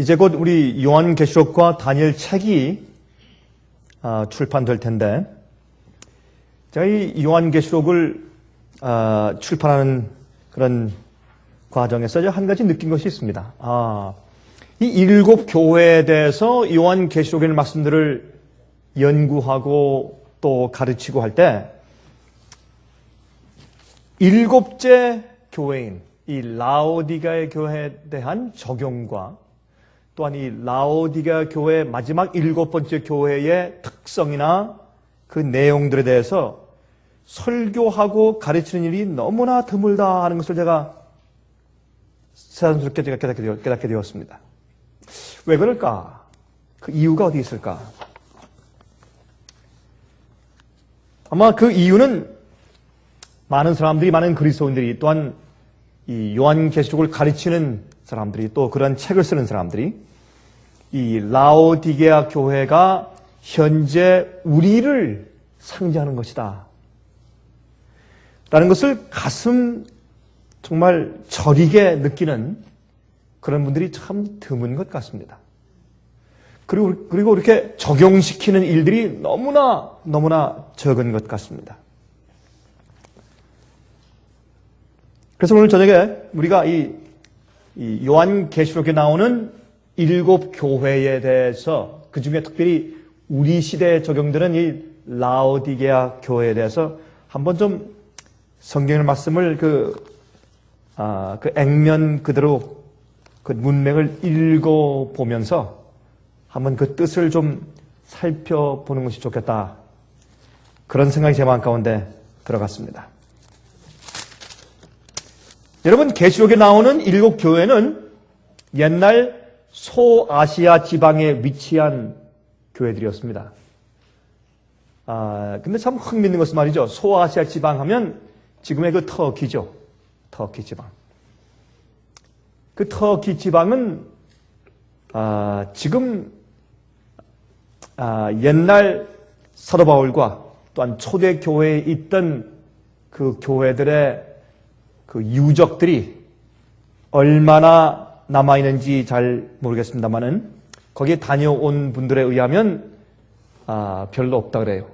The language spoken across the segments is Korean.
이제 곧 우리 요한계시록과 다니엘 책이 출판될 텐데, 제가 이 요한계시록을 출판하는 그런 과정에서 한 가지 느낀 것이 있습니다. 이 일곱 교회에 대해서 요한계시록의 말씀들을 연구하고 또 가르치고 할 때, 일곱째 교회인 이 라오디게아 교회에 대한 적용과 또한 이 라오디게아 교회의 마지막 일곱 번째 교회의 특성이나 그 내용들에 대해서 설교하고 가르치는 일이 너무나 드물다 하는 것을 제가 새삼스럽게 깨닫게 되었습니다. 왜 그럴까? 그 이유가 어디 있을까? 아마 그 이유는 많은 사람들이, 많은 그리스도인들이, 또한 이 요한계시록을 가르치는 사람들이, 또 그런 책을 쓰는 사람들이 이 라오디게아 교회가 현재 우리를 상징하는 것이다 라는 것을 가슴 정말 저리게 느끼는 그런 분들이 참 드문 것 같습니다. 그리고 이렇게 적용시키는 일들이 너무나 적은 것 같습니다. 그래서 오늘 저녁에 우리가 이 요한계시록에 나오는 일곱 교회에 대해서, 그 중에 특별히 우리 시대에 적용되는 이 라오디게아 교회에 대해서 한번 좀 성경의 말씀을 그 액면 그대로 그 문맥을 읽어보면서 한번 그 뜻을 좀 살펴보는 것이 좋겠다, 그런 생각이 제 마음 가운데 들어갔습니다. 여러분, 계시록에 나오는 일곱 교회는 옛날 소아시아 지방에 위치한 교회들이었습니다. 근데 참 흥미있는 것은 말이죠. 소아시아 지방 하면 지금의 그 터키죠. 터키 지방. 그 터키 지방은 지금 옛날 사도 바울과 또한 초대 교회에 있던 그 교회들의 그 유적들이 얼마나 남아있는지 잘 모르겠습니다만은 거기에 다녀온 분들에 의하면 별로 없다 그래요.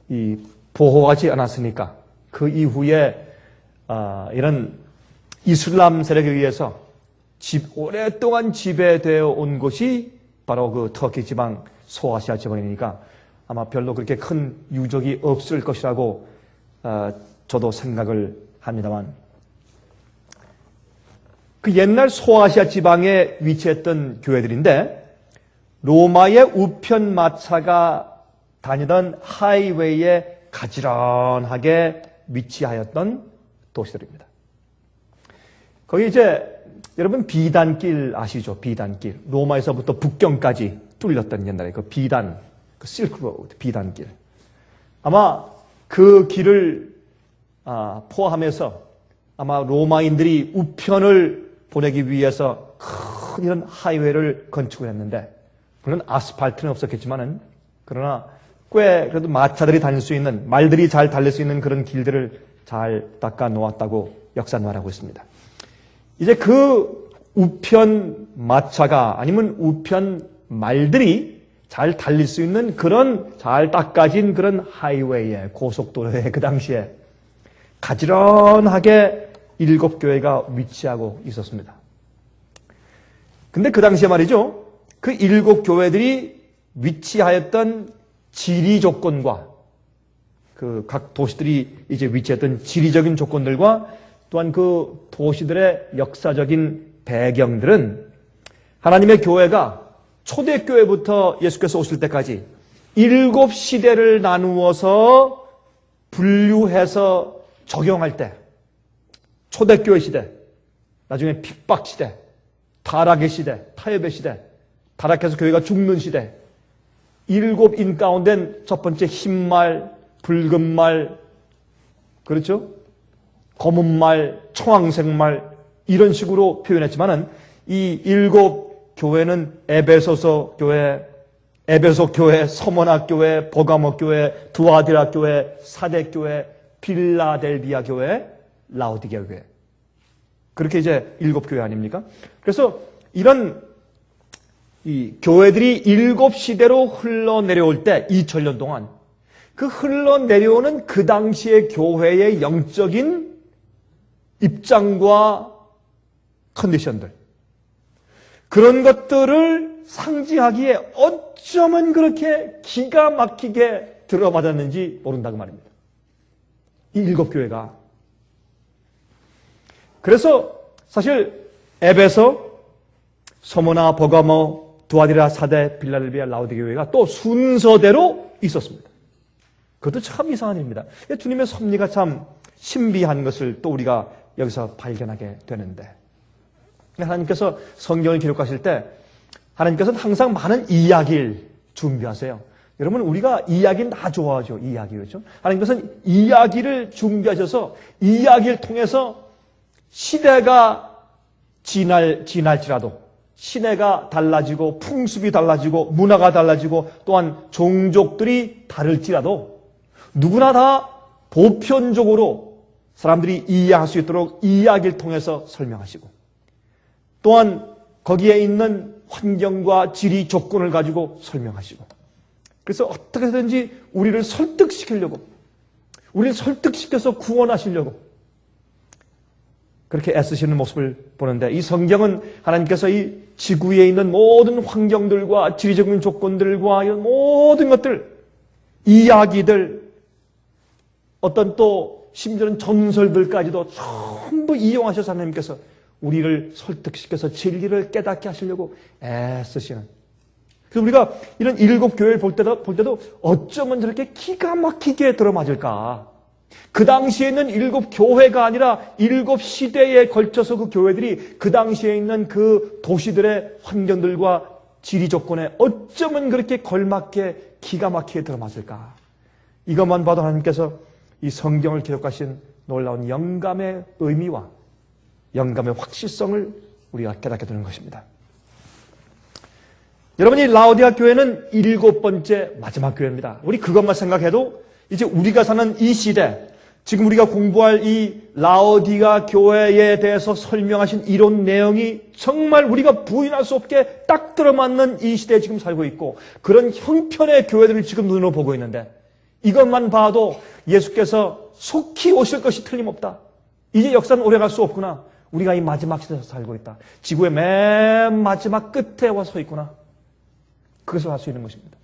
이 보호하지 않았으니까. 그 이후에 이런 이슬람 세력에 의해서 오랫동안 지배되어 온 곳이 바로 그 터키 지방, 소아시아 지방이니까 아마 별로 그렇게 큰 유적이 없을 것이라고 저도 생각을 합니다만, 그 옛날 소아시아 지방에 위치했던 교회들인데, 로마의 우편 마차가 다니던 하이웨이에 가지런하게 위치하였던 도시들입니다. 거기 이제 여러분 비단길 아시죠? 비단길. 로마에서부터 북경까지 뚫렸던 옛날에 그 비단, 그 실크로드, 비단길. 아마 그 길을 포함해서 아마 로마인들이 우편을 보내기 위해서 큰 이런 하이웨이를 건축을 했는데, 물론 아스팔트는 없었겠지만은, 그러나 꽤 그래도 마차들이 다닐 수 있는, 말들이 잘 달릴 수 있는 그런 길들을 잘 닦아 놓았다고 역사는 말하고 있습니다. 이제 그 우편 마차가, 아니면 우편 말들이 잘 달릴 수 있는 그런 잘 닦아진 그런 하이웨이에, 고속도로에 그 당시에 가지런하게 일곱 교회가 위치하고 있었습니다. 근데 그 당시에 말이죠, 그 일곱 교회들이 위치하였던 지리 조건과 그 각 도시들이 이제 위치했던 지리적인 조건들과 또한 그 도시들의 역사적인 배경들은 하나님의 교회가 초대교회부터 예수께서 오실 때까지 일곱 시대를 나누어서 분류해서 적용할 때, 초대교회 시대, 나중에 핍박 시대, 타락의 시대, 타협의 시대, 타락해서 교회가 죽는 시대, 일곱 인 가운데 첫 번째 흰말, 붉은말, 그렇죠? 검은말, 청황색말, 이런 식으로 표현했지만은 이 일곱 교회는 에베소 교회, 서머나 교회, 버가모 교회, 두아디라 교회, 사대 교회, 필라델비아 교회, 라오디게아 교회. 그렇게 이제 일곱 교회 아닙니까? 그래서 이런 이 교회들이 일곱 시대로 흘러내려올 때 2000년 동안 그 흘러내려오는 그 당시의 교회의 영적인 입장과 컨디션들, 그런 것들을 상징하기에 어쩌면 그렇게 기가 막히게 들어맞았는지 모른다고 말입니다. 이 일곱 교회가. 그래서 사실 에베소, 서모나, 버가모, 두아디라, 사데, 빌라델비아, 라오디게 교회가 또 순서대로 있었습니다. 그것도 참 이상한 일입니다. 주님의 섭리가 참 신비한 것을 또 우리가 여기서 발견하게 되는데, 하나님께서 성경을 기록하실 때 하나님께서는 항상 많은 이야기를 준비하세요. 여러분, 우리가 이야기는 다 좋아하죠. 이야기, 그렇죠? 하나님께서는 이야기를 준비하셔서 이야기를 통해서 시대가 지날지라도, 시대가 달라지고 풍습이 달라지고 문화가 달라지고 또한 종족들이 다를지라도 누구나 다 보편적으로 사람들이 이해할 수 있도록 이야기를 통해서 설명하시고, 또한 거기에 있는 환경과 지리 조건을 가지고 설명하시고, 그래서 어떻게든지 우리를 설득시키려고, 우리를 설득시켜서 구원하시려고 그렇게 애쓰시는 모습을 보는데, 이 성경은 하나님께서 이 지구에 있는 모든 환경들과 지리적인 조건들과 이런 모든 것들, 이야기들, 어떤 또 심지어는 전설들까지도 전부 이용하셔서 하나님께서 우리를 설득시켜서 진리를 깨닫게 하시려고 애쓰시는. 그래서 우리가 이런 일곱 교회를 볼 때도 어쩌면 저렇게 기가 막히게 들어맞을까. 그 당시에 있는 일곱 교회가 아니라 일곱 시대에 걸쳐서 그 교회들이 그 당시에 있는 그 도시들의 환경들과 지리 조건에 어쩌면 그렇게 걸맞게 기가 막히게 들어맞을까. 이것만 봐도 하나님께서 이 성경을 기록하신 놀라운 영감의 의미와 영감의 확실성을 우리가 깨닫게 되는 것입니다. 여러분, 이 라오디아 교회는 일곱 번째 마지막 교회입니다. 우리 그것만 생각해도 이제 우리가 사는 이 시대, 지금 우리가 공부할 이 라오디아 교회에 대해서 설명하신 이론 내용이 정말 우리가 부인할 수 없게 딱 들어맞는 이 시대에 지금 살고 있고, 그런 형편의 교회들을 지금 눈으로 보고 있는데, 이것만 봐도 예수께서 속히 오실 것이 틀림없다. 이제 역사는 오래갈 수 없구나. 우리가 이 마지막 시대에서 살고 있다. 지구의 맨 마지막 끝에 와 서 있구나. 그것을 알 수 있는 것입니다.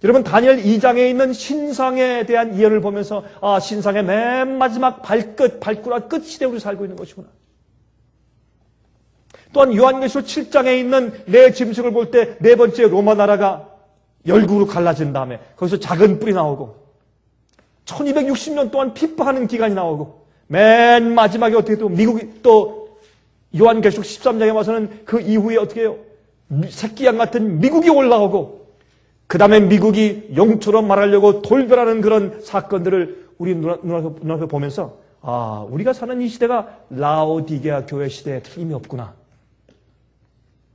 여러분, 다니엘 2장에 있는 신상에 대한 예언을 보면서 신상의 맨 마지막 발꾸라 끝 시대에 우리 살고 있는 것이구나. 또한 요한계시록 7장에 있는 네 짐승을 볼 때 네 번째 로마 나라가 열국으로 갈라진 다음에 거기서 작은 뿔이 나오고 1260년 동안 핍박하는 기간이 나오고, 맨 마지막에 어떻게 또 미국이 또 요한계시록 13장에 와서는 그 이후에 어떻게 해요? 새끼양 같은 미국이 올라오고, 그 다음에 미국이 용처럼 말하려고 돌변하는 그런 사건들을 우리 눈앞에 보면서 우리가 사는 이 시대가 라오디게아 교회 시대에 틀림이 없구나.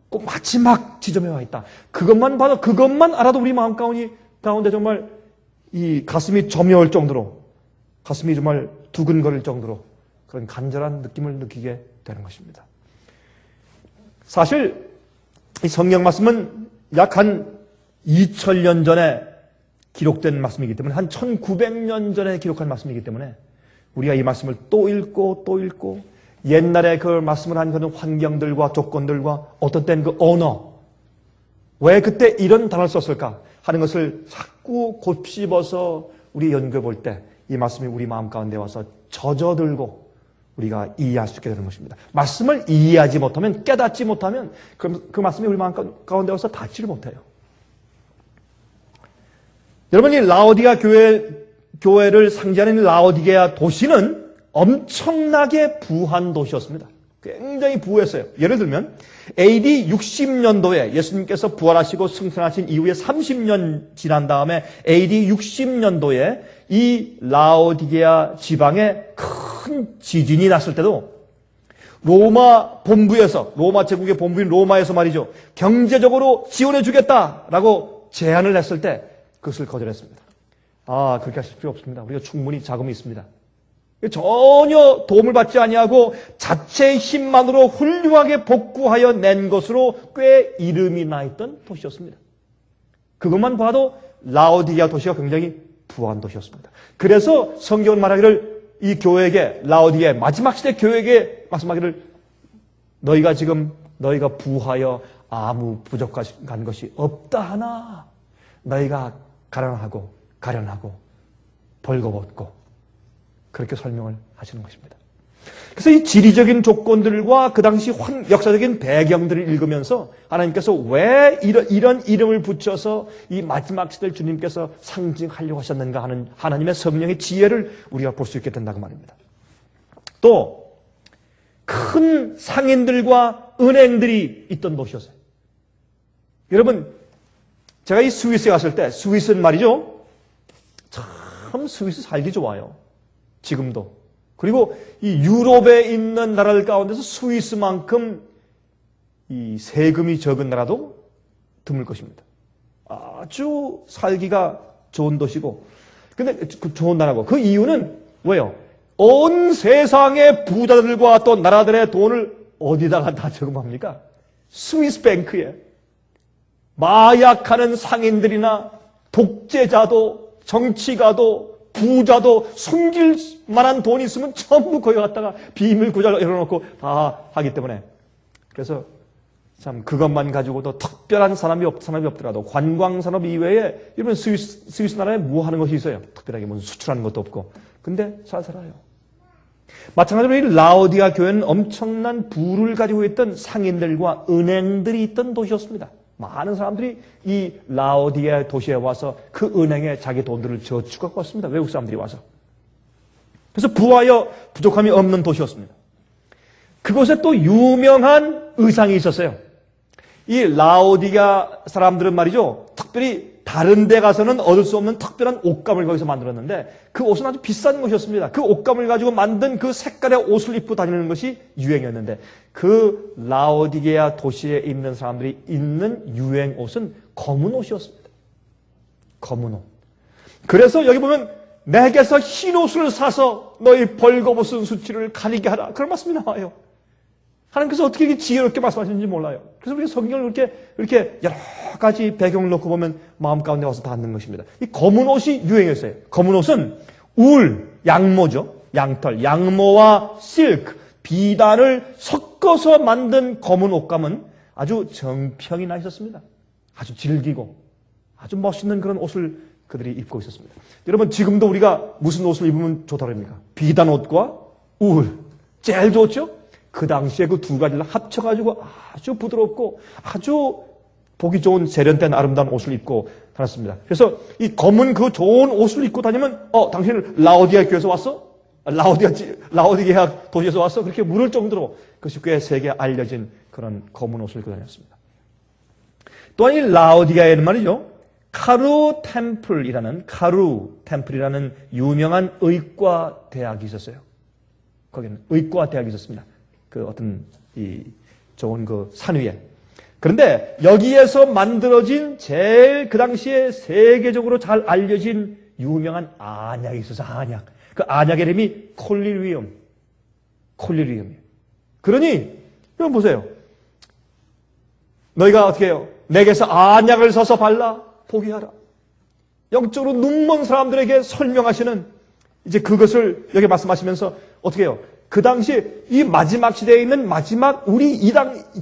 꼭 마지막 지점에 와 있다. 그것만 봐도, 그것만 알아도 우리 마음 가운데 정말 이 가슴이 저며올 정도로, 가슴이 정말 두근거릴 정도로 그런 간절한 느낌을 느끼게 되는 것입니다. 사실 이 성경 말씀은 약 한 2000년 전에 기록된 말씀이기 때문에, 한 1900년 전에 기록한 말씀이기 때문에 우리가 이 말씀을 또 읽고 또 읽고, 옛날에 그 말씀을 한 그런 환경들과 조건들과 어떤 때는 그 언어, 왜 그때 이런 단어를 썼을까 하는 것을 자꾸 곱씹어서 우리 연구해 볼 때 이 말씀이 우리 마음 가운데 와서 젖어들고 우리가 이해할 수 있게 되는 것입니다. 말씀을 이해하지 못하면, 깨닫지 못하면 그 말씀이 우리 마음 가운데 와서 닿지를 못해요. 여러분, 이 라오디아 교회를 상징하는 라오디게아 도시는 엄청나게 부한 도시였습니다. 굉장히 부했어요. 예를 들면 AD 60년도에 예수님께서 부활하시고 승천하신 이후에 30년 지난 다음에 AD 60년도에 이 라오디게아 지방에 큰 지진이 났을 때도 로마 제국의 본부인 로마에서 말이죠, 경제적으로 지원해 주겠다라고 제안을 했을 때 그것을 거절했습니다. 그렇게 하실 필요 없습니다. 우리가 충분히 자금이 있습니다. 전혀 도움을 받지 아니하고 자체의 힘만으로 훌륭하게 복구하여 낸 것으로 꽤 이름이 나 있던 도시였습니다. 그것만 봐도 라오디게아 도시가 굉장히 부한 도시였습니다. 그래서 성경은 말하기를 이 교회에게, 라오디게아 마지막 시대 교회에게 말씀하기를 너희가 부하여 아무 부족한 것이 없다 하나 너희가 가난하고 가련하고 벌거벗고 그렇게 설명을 하시는 것입니다. 그래서 이 지리적인 조건들과 그 당시 역사적인 배경들을 읽으면서 하나님께서 왜 이런 이름을 붙여서 이 마지막 시대를 주님께서 상징하려고 하셨는가 하는 하나님의 성령의 지혜를 우리가 볼 수 있게 된다고 말입니다. 또 큰 상인들과 은행들이 있던 도시였어요. 여러분, 제가 이 스위스에 갔을 때, 스위스는 말이죠, 참 스위스 살기 좋아요. 지금도. 그리고 이 유럽에 있는 나라들 가운데서 스위스만큼 이 세금이 적은 나라도 드물 것입니다. 아주 살기가 좋은 도시고, 근데 좋은 나라고. 그 이유는 왜요? 온 세상의 부자들과 또 나라들의 돈을 어디다가 다 저금합니까? 스위스 뱅크에. 마약하는 상인들이나 독재자도 정치가도 부자도 숨길 만한 돈이 있으면 전부 거기 갖다가 비밀 구자를 열어놓고 다 하기 때문에. 그래서 참 그것만 가지고도 특별한 사람이 없더라도 관광산업 이외에 이런 스위스 나라에 뭐 하는 것이 있어요? 특별하게 무슨 수출하는 것도 없고. 근데 잘 살아요. 마찬가지로 이 라오디게아 교회는 엄청난 부를 가지고 있던 상인들과 은행들이 있던 도시였습니다. 많은 사람들이 이 라오디게아 도시에 와서 그 은행에 자기 돈들을 저축하고 왔습니다. 외국 사람들이 와서. 그래서 부하여 부족함이 없는 도시였습니다. 그곳에 또 유명한 의상이 있었어요. 이 라오디게아 사람들은 말이죠, 특별히 다른 데 가서는 얻을 수 없는 특별한 옷감을 거기서 만들었는데 그 옷은 아주 비싼 것이었습니다. 그 옷감을 가지고 만든 그 색깔의 옷을 입고 다니는 것이 유행이었는데 그 라오디게아 도시에 있는 사람들이 입는 유행 옷은 검은 옷이었습니다. 검은 옷. 그래서 여기 보면 내게서 흰 옷을 사서 너희 벌거벗은 수치를 가리게 하라. 그런 말씀이 나와요. 하나님께서 어떻게 이렇게 지혜롭게 말씀하시는지 몰라요. 그래서 우리가 성경을 이렇게 여러 가지 배경을 놓고 보면 마음 가운데 와서 닿는 것입니다. 이 검은 옷이 유행했어요. 검은 옷은 울, 양모죠. 양털, 양모와 실크, 비단을 섞어서 만든 검은 옷감은 아주 정평이 나 있었습니다. 아주 질기고 아주 멋있는 그런 옷을 그들이 입고 있었습니다. 여러분, 지금도 우리가 무슨 옷을 입으면 좋다고 합니까? 비단 옷과 울, 제일 좋죠? 그 당시에 그 두 가지를 합쳐가지고 아주 부드럽고 아주 보기 좋은 세련된 아름다운 옷을 입고 다녔습니다. 그래서 이 검은 그 좋은 옷을 입고 다니면 당신은 라오디게아 교회에서 왔어? 라오디게아 도시에서 왔어? 그렇게 물을 정도로 그것이 꽤 세계에 알려진 그런 검은 옷을 입고 다녔습니다. 또한 이 라오디게아에는 말이죠, 카루 템플이라는 유명한 의과 대학이 있었어요. 거기는 의과 대학이 있었습니다. 그 어떤 이 좋은 그 산 위에. 그런데 여기에서 만들어진 제일 그 당시에 세계적으로 잘 알려진 유명한 안약이 있어서 안약. 그 안약의 이름이 콜리리움이에요. 그러니 여러분 보세요. 너희가 어떻게 해요? 내게서 안약을 사서 발라 포기하라. 영적으로 눈먼 사람들에게 설명하시는 이제 그것을 여기 말씀하시면서 어떻게 해요? 그 당시 이 마지막 시대에 있는 마지막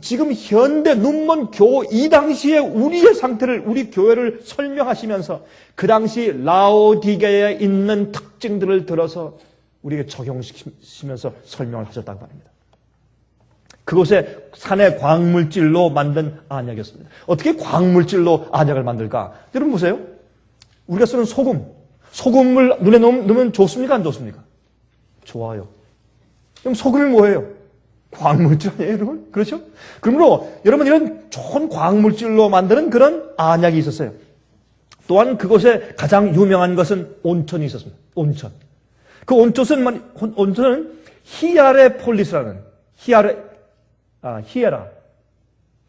지금 현대 눈먼 이 당시에 우리의 상태를, 우리 교회를 설명하시면서 그 당시 라오디게아에 있는 특징들을 들어서 우리에게 적용시키면서 설명을 하셨다고 합니다. 그곳에 산의 광물질로 만든 안약이었습니다. 어떻게 광물질로 안약을 만들까? 여러분 보세요. 우리가 쓰는 소금을 눈에 넣으면 좋습니까? 안 좋습니까? 좋아요. 그럼 소금이 뭐예요? 광물질 아니에요, 여러분? 그렇죠? 그러므로 여러분 이런 좋은 광물질로 만드는 그런 안약이 있었어요. 또한 그곳에 가장 유명한 것은 온천이 있었습니다. 온천. 그 온천은 히아레폴리스라는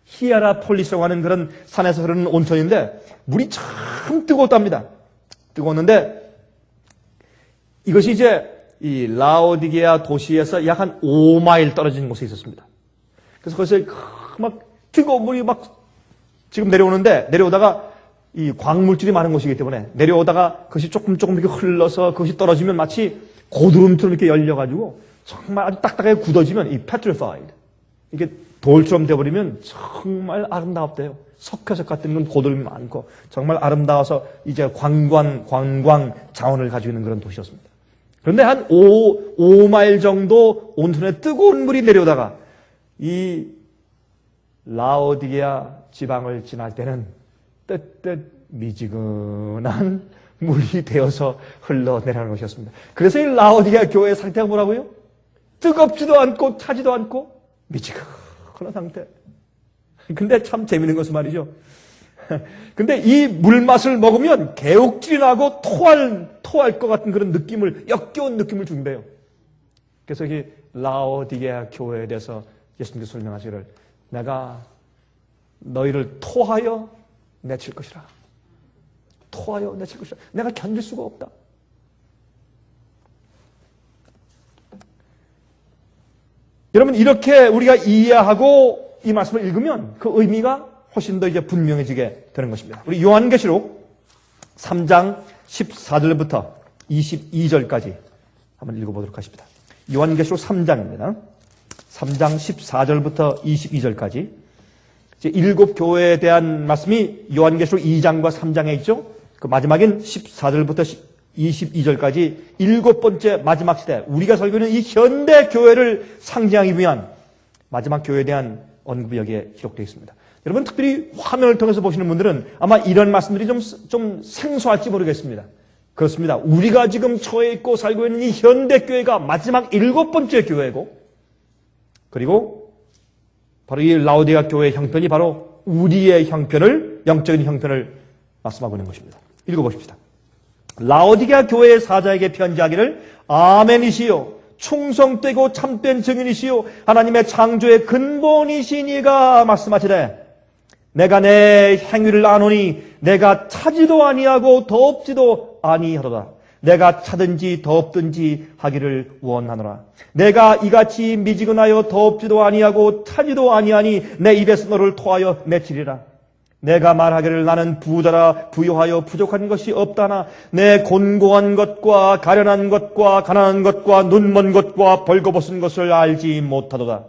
히에라폴리스라고 하는 그런 산에서 흐르는 온천인데 물이 참 뜨겁답니다. 뜨거웠는데 이것이 이제 이 라오디게아 도시에서 약 한 5마일 떨어진 곳에 있었습니다. 그래서 거기서 막 뜨거운 물이 막 지금 내려오다가 이 광물질이 많은 곳이기 때문에 내려오다가 그것이 조금 이렇게 흘러서 그것이 떨어지면 마치 고드름처럼 이렇게 열려가지고 정말 아주 딱딱하게 굳어지면 이 petrified 이게 돌처럼 되어버리면 정말 아름답대요. 석회석 같은 건 고드름이 많고 정말 아름다워서 이제 관광 자원을 가지고 있는 그런 도시였습니다. 그런데 한 5마일 정도 온천에 뜨거운 물이 내려오다가 이 라오디게아 지방을 지날 때는 뜨뜻 미지근한 물이 되어서 흘러내려가는 것이었습니다. 그래서 이 라오디게아 교회의 상태가 뭐라고요? 뜨겁지도 않고 차지도 않고 미지근한 상태. 근데 참 재밌는 것은 말이죠. 근데 이 물맛을 먹으면 개옥질이 나고 토할 것 같은 그런 느낌을, 역겨운 느낌을 준대요. 그래서 이 라오디게아 교회에 대해서 예수님께서 설명하시기를 내가 너희를 토하여 내칠 것이라. 토하여 내칠 것이라. 내가 견딜 수가 없다. 여러분 이렇게 우리가 이해하고 이 말씀을 읽으면 그 의미가 훨씬 더 이제 분명해지게 되는 것입니다. 우리 요한계시록 3장 14절부터 22절까지 한번 읽어보도록 하십니다. 요한계시록 3장입니다. 3장 14절부터 22절까지 이제 7교회에 대한 말씀이 요한계시록 2장과 3장에 있죠. 그 마지막인 14절부터 22절까지 7번째 마지막 시대, 우리가 살고 있는 이 현대 교회를 상징하기 위한 마지막 교회에 대한 언급이 여기에 기록되어 있습니다. 여러분 특별히 화면을 통해서 보시는 분들은 아마 이런 말씀들이 좀 생소할지 모르겠습니다. 그렇습니다. 우리가 지금 처해 있고 살고 있는 이 현대 교회가 마지막 7번째 교회고, 그리고 바로 이 라오디게아 교회의 형편이 바로 우리의 형편을, 영적인 형편을 말씀하고 있는 것입니다. 읽어보십시다. 라오디게아 교회의 사자에게 편지하기를 아멘이시요 충성되고 참된 증인이시요 하나님의 창조의 근본이시니가 말씀하시되 내가 내 행위를 아노니 내가 차지도 아니하고 덥지도 아니하도다. 내가 차든지 덥든지 하기를 원하노라. 내가 이같이 미지근하여 덥지도 아니하고 차지도 아니하니 내 입에서 너를 토하여 내치리라. 내가 말하기를 나는 부자라 부유하여 부족한 것이 없다나 내 곤고한 것과 가련한 것과 가난한 것과 눈먼 것과 벌거벗은 것을 알지 못하도다.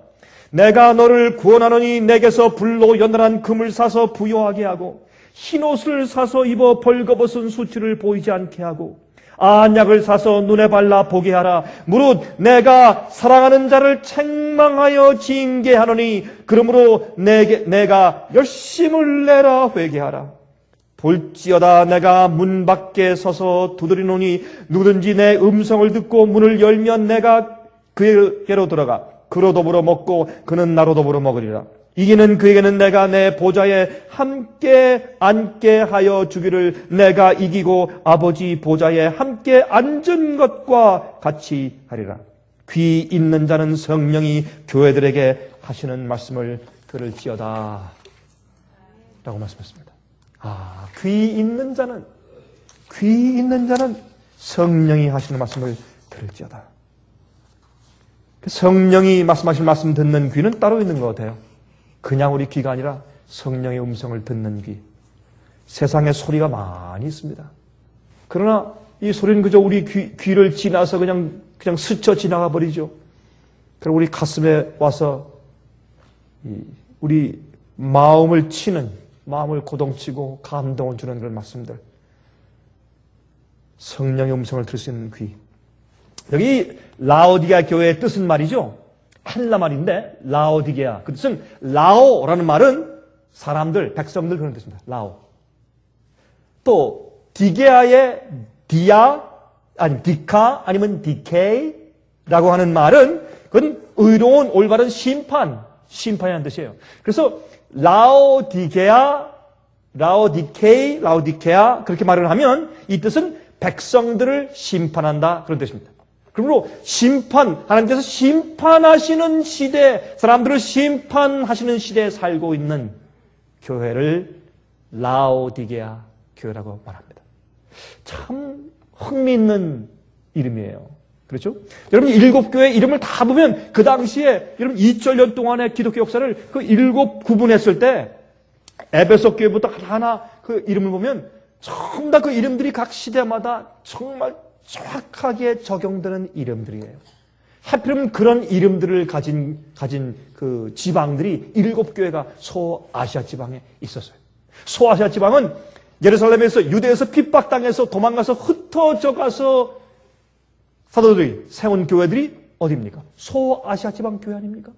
내가 너를 구원하노니 내게서 불로 연단한 금을 사서 부유하게 하고 흰옷을 사서 입어 벌거벗은 수치를 보이지 않게 하고 안약을 사서 눈에 발라 보게 하라. 무릇 내가 사랑하는 자를 책망하여 징계하노니 그러므로 내가 열심을 내라 회개하라. 볼지어다 내가 문 밖에 서서 두드리노니 누구든지 내 음성을 듣고 문을 열면 내가 그에게로 들어가 그로 더불어 먹고 그는 나로 더불어 먹으리라. 이기는 그에게는 내가 내 보좌에 함께 앉게 하여 주기를 내가 이기고 아버지 보좌에 함께 앉은 것과 같이 하리라. 귀 있는 자는 성령이 교회들에게 하시는 말씀을 들을지어다 라고 말씀했습니다. 귀 있는 자는 성령이 하시는 말씀을 들을지어다. 성령이 말씀하신 말씀 듣는 귀는 따로 있는 것 같아요. 그냥 우리 귀가 아니라 성령의 음성을 듣는 귀. 세상에 소리가 많이 있습니다. 그러나 이 소리는 그저 우리 귀를 지나서 그냥 스쳐 지나가 버리죠. 그리고 우리 가슴에 와서 우리 마음을 치는, 마음을 고동치고 감동을 주는 그런 말씀들. 성령의 음성을 들을 수 있는 귀. 여기 라오디게아 교회의 뜻은 말이죠. 헬라 말인데 라오디게아. 그 뜻은 라오라는 말은 사람들, 백성들 그런 뜻입니다. 라오. 또 디게아의 디아 아니면 디카 아니면 디케이라고 하는 말은 그건 의로운 올바른 심판이라는 뜻이에요. 그래서 라오디게아 라오디케아 그렇게 말을 하면 이 뜻은 백성들을 심판한다 그런 뜻입니다. 그러므로 하나님께서 심판하시는 시대, 사람들을 심판하시는 시대에 살고 있는 교회를 라오디게아 교회라고 말합니다. 참 흥미있는 이름이에요. 그렇죠? 여러분, 일곱 교회 이름을 다 보면 그 당시에 여러분 2000년 동안의 기독교 역사를 그 일곱 구분했을 때 에베소 교회부터 하나 그 이름을 보면 전부 다 그 이름들이 각 시대마다 정말 정확하게 적용되는 이름들이에요. 하필이면 그런 이름들을 가진 그 지방들이 일곱 교회가 소아시아 지방에 있었어요. 소아시아 지방은 예루살렘에서 유대에서 핍박당해서 도망가서 흩어져 가서 사도들이 세운 교회들이 어디입니까? 소아시아 지방 교회 아닙니까?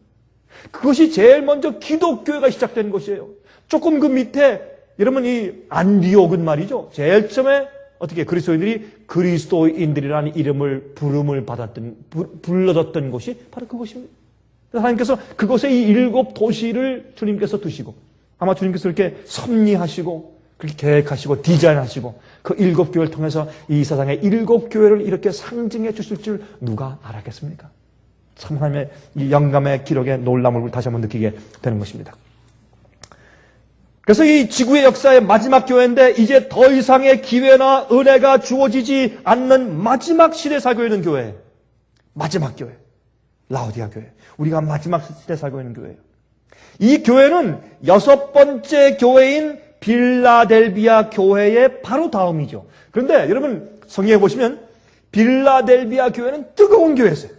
그것이 제일 먼저 기독교회가 시작된 것이에요. 조금 그 밑에 여러분 이 안디옥은 말이죠. 제일 처음에 어떻게 그리스도인들이 그리스도인들이라는 이름을 불러졌던 곳이 바로 그곳입니다. 하나님께서 그곳에 이 일곱 도시를 주님께서 두시고 아마 주님께서 이렇게 섭리하시고 그렇게 계획하시고 디자인하시고 그 일곱 교회를 통해서 이 세상의 일곱 교회를 이렇게 상징해 주실 줄 누가 알았겠습니까? 참 하나님의 이 영감의 기록의 놀라움을 다시 한번 느끼게 되는 것입니다. 그래서 이 지구의 역사의 마지막 교회인데 이제 더 이상의 기회나 은혜가 주어지지 않는 마지막 시대에 살고 있는 교회. 마지막 교회. 라오디아 교회. 우리가 마지막 시대에 살고 있는 교회예요. 이 교회는 여섯 번째 교회인 빌라델비아 교회의 바로 다음이죠. 그런데 여러분 성경에 보시면 빌라델비아 교회는 뜨거운 교회였어요.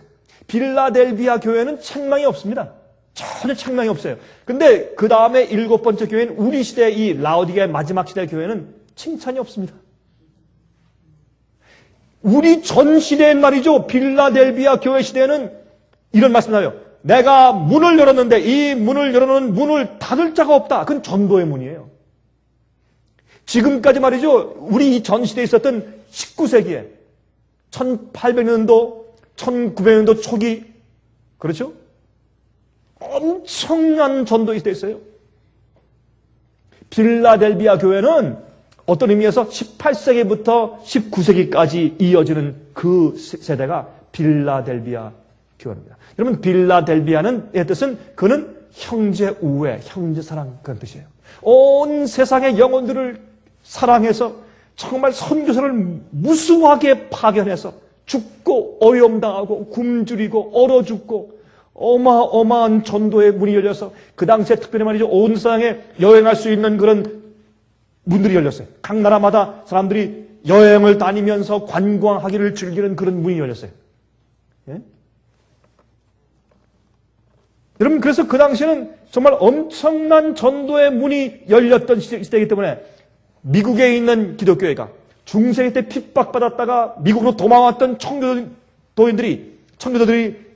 빌라델비아 교회는 책망이 없습니다. 전혀 책망이 없어요. 근데 그 다음에 일곱 번째 교회인 우리 시대의 이 라오디게의 마지막 시대의 교회는 칭찬이 없습니다. 우리 전 시대엔 말이죠. 빌라델비아 교회 시대에는 이런 말씀을 나요. 내가 문을 열었는데 이 문을 열어놓은 문을 닫을 자가 없다. 그건 전도의 문이에요. 지금까지 말이죠. 우리 전 시대에 있었던 19세기에 1800년도, 1900년도 초기 그렇죠? 엄청난 전도가 있어요. 빌라델비아 교회는 어떤 의미에서 18세기부터 19세기까지 이어지는 그 세대가 빌라델비아 교회입니다. 여러분 빌라델비아는 의 뜻은 그는 형제 우애, 형제 사랑 그런 뜻이에요. 온 세상의 영혼들을 사랑해서 정말 선교사를 무수하게 파견해서 죽고 어려움당하고 굶주리고 얼어 죽고 어마어마한 전도의 문이 열려서 그 당시에 특별히 말이죠. 온 세상에 여행할 수 있는 그런 문들이 열렸어요. 각 나라마다 사람들이 여행을 다니면서 관광하기를 즐기는 그런 문이 열렸어요. 예? 여러분 그래서 그 당시에는 정말 엄청난 전도의 문이 열렸던 시대이기 때문에 미국에 있는 기독교회가 중세기 때 핍박받았다가 미국으로 도망왔던 청교도들이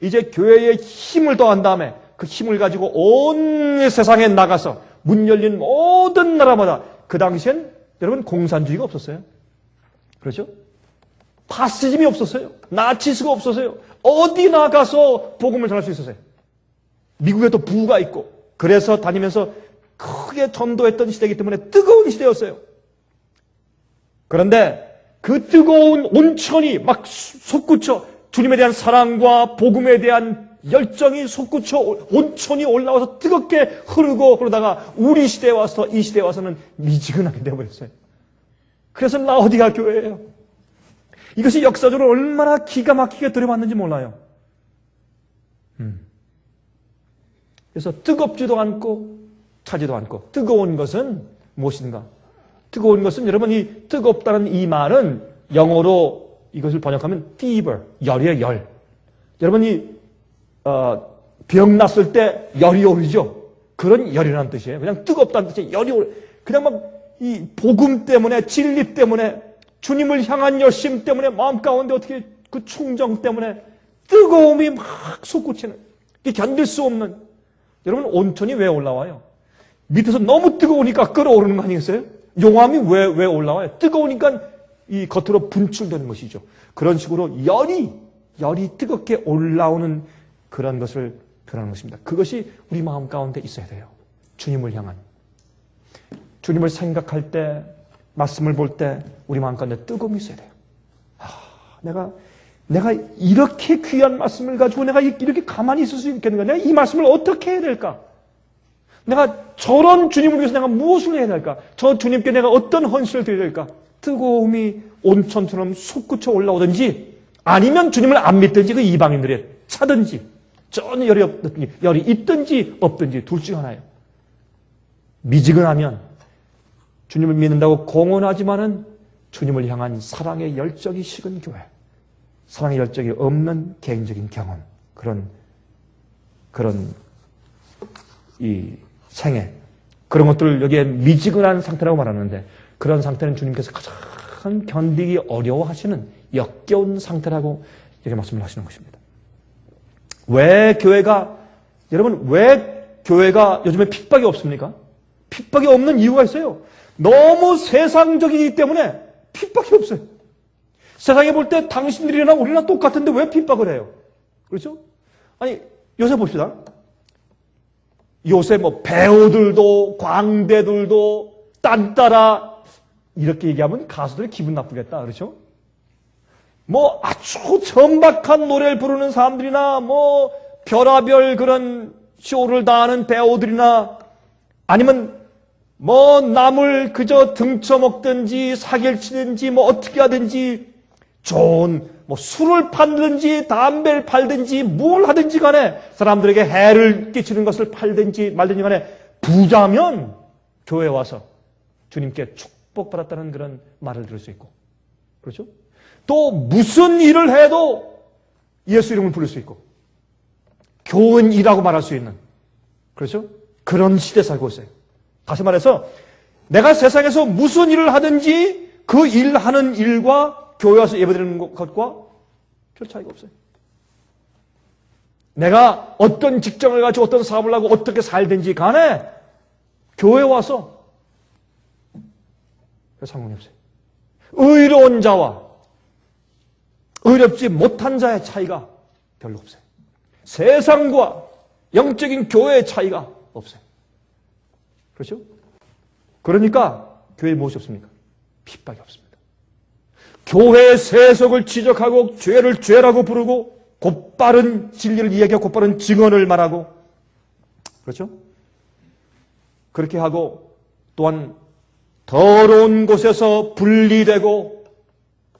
이제 교회에 힘을 더한 다음에 그 힘을 가지고 온 세상에 나가서 문 열린 모든 나라마다 그 당시엔 여러분 공산주의가 없었어요. 그렇죠? 파시즘이 없었어요. 나치스가 없었어요. 어디 나가서 복음을 전할 수 있었어요. 미국에도 부가 있고 그래서 다니면서 크게 전도했던 시대이기 때문에 뜨거운 시대였어요. 그런데 그 뜨거운 온천이 막 솟구쳐 주님에 대한 사랑과 복음에 대한 열정이 솟구쳐 온천이 올라와서 뜨겁게 흐르고 그러다가 우리 시대에 와서 이 시대에 와서는 미지근하게 되어버렸어요. 그래서 라오디가 교회예요. 이것이 역사적으로 얼마나 기가 막히게 들여봤는지 몰라요. 그래서 뜨겁지도 않고 차지도 않고 뜨거운 것은 무엇인가? 뜨거운 것은 여러분 이 뜨겁다는 이 말은 영어로 이것을 번역하면 fever, 열이에요, 열. 여러분이 병 났을 때 열이 오르죠. 그런 열이라는 뜻이에요. 그냥 뜨겁다는 뜻이에요. 열이 오르. 그냥 막 이 복음 때문에 진리 때문에 주님을 향한 열심 때문에 마음 가운데 어떻게 그 충정 때문에 뜨거움이 막 솟구치는 견딜 수 없는 여러분 온천이 왜 올라와요? 밑에서 너무 뜨거우니까 끓어오르는 거 아니겠어요? 용암이 왜 올라와요? 뜨거우니까 이 겉으로 분출되는 것이죠. 그런 식으로 열이 뜨겁게 올라오는 그런 것을 표현하는 것입니다. 그것이 우리 마음 가운데 있어야 돼요. 주님을 향한. 주님을 생각할 때, 말씀을 볼 때 우리 마음 가운데 뜨거움이 있어야 돼요. 내가 이렇게 귀한 말씀을 가지고 내가 이렇게 가만히 있을 수 있겠는가? 내가 이 말씀을 어떻게 해야 될까? 내가 저런 주님을 위해서 내가 무엇을 해야 될까? 저 주님께 내가 어떤 헌신을 드려야 될까? 뜨거움이 온천처럼 솟구쳐 올라오든지 아니면 주님을 안 믿든지 그 이방인들의 차든지 전혀 열이 있든지 없든지 둘 중 하나예요. 미지근하면 주님을 믿는다고 공언하지만은 주님을 향한 사랑의 열정이 식은 교회, 사랑의 열정이 없는 개인적인 경험, 그런 이 생애, 그런 것들을 여기에 미지근한 상태라고 말하는데, 그런 상태는 주님께서 가장 견디기 어려워하시는 역겨운 상태라고 이렇게 말씀을 하시는 것입니다. 여러분 왜 교회가 요즘에 핍박이 없습니까? 핍박이 없는 이유가 있어요. 너무 세상적이기 때문에 핍박이 없어요. 세상에 볼 때 당신들이나 우리나 똑같은데 왜 핍박을 해요? 그렇죠? 아니, 요새 봅시다. 요새 배우들도 광대들도 딴따라 이렇게 얘기하면 가수들이 기분 나쁘겠다. 그렇죠? 아주 천박한 노래를 부르는 사람들이나 별하별 그런 쇼를 다 하는 배우들이나 아니면 남을 그저 등쳐먹든지 사기를 치든지 어떻게 하든지 좋은 술을 팔든지 담배를 팔든지 뭘 하든지 간에 사람들에게 해를 끼치는 것을 팔든지 말든지 간에 부자면 교회에 와서 주님께 축복받았다는 그런 말을 들을 수 있고, 그렇죠? 또 무슨 일을 해도 예수 이름을 부를 수 있고 교훈이라고 말할 수 있는, 그렇죠? 그런 시대에 살고 있어요. 다시 말해서 내가 세상에서 무슨 일을 하든지 그 일하는 일과 교회 와서 예배드리는 것과 별 차이가 없어요. 내가 어떤 직장을 가지고 어떤 사업을 하고 어떻게 살든지 간에 교회 와서 별 상관이 없어요. 의로운 자와 의롭지 못한 자의 차이가 별로 없어요. 세상과 영적인 교회의 차이가 없어요. 그렇죠? 그러니까 교회에 무엇이 없습니까? 핍박이 없습니다. 교회의 세속을 지적하고 죄를 죄라고 부르고 곧바른 진리를 이야기하고 곧바른 증언을 말하고, 그렇죠? 그렇게 하고 또한 더러운 곳에서 분리되고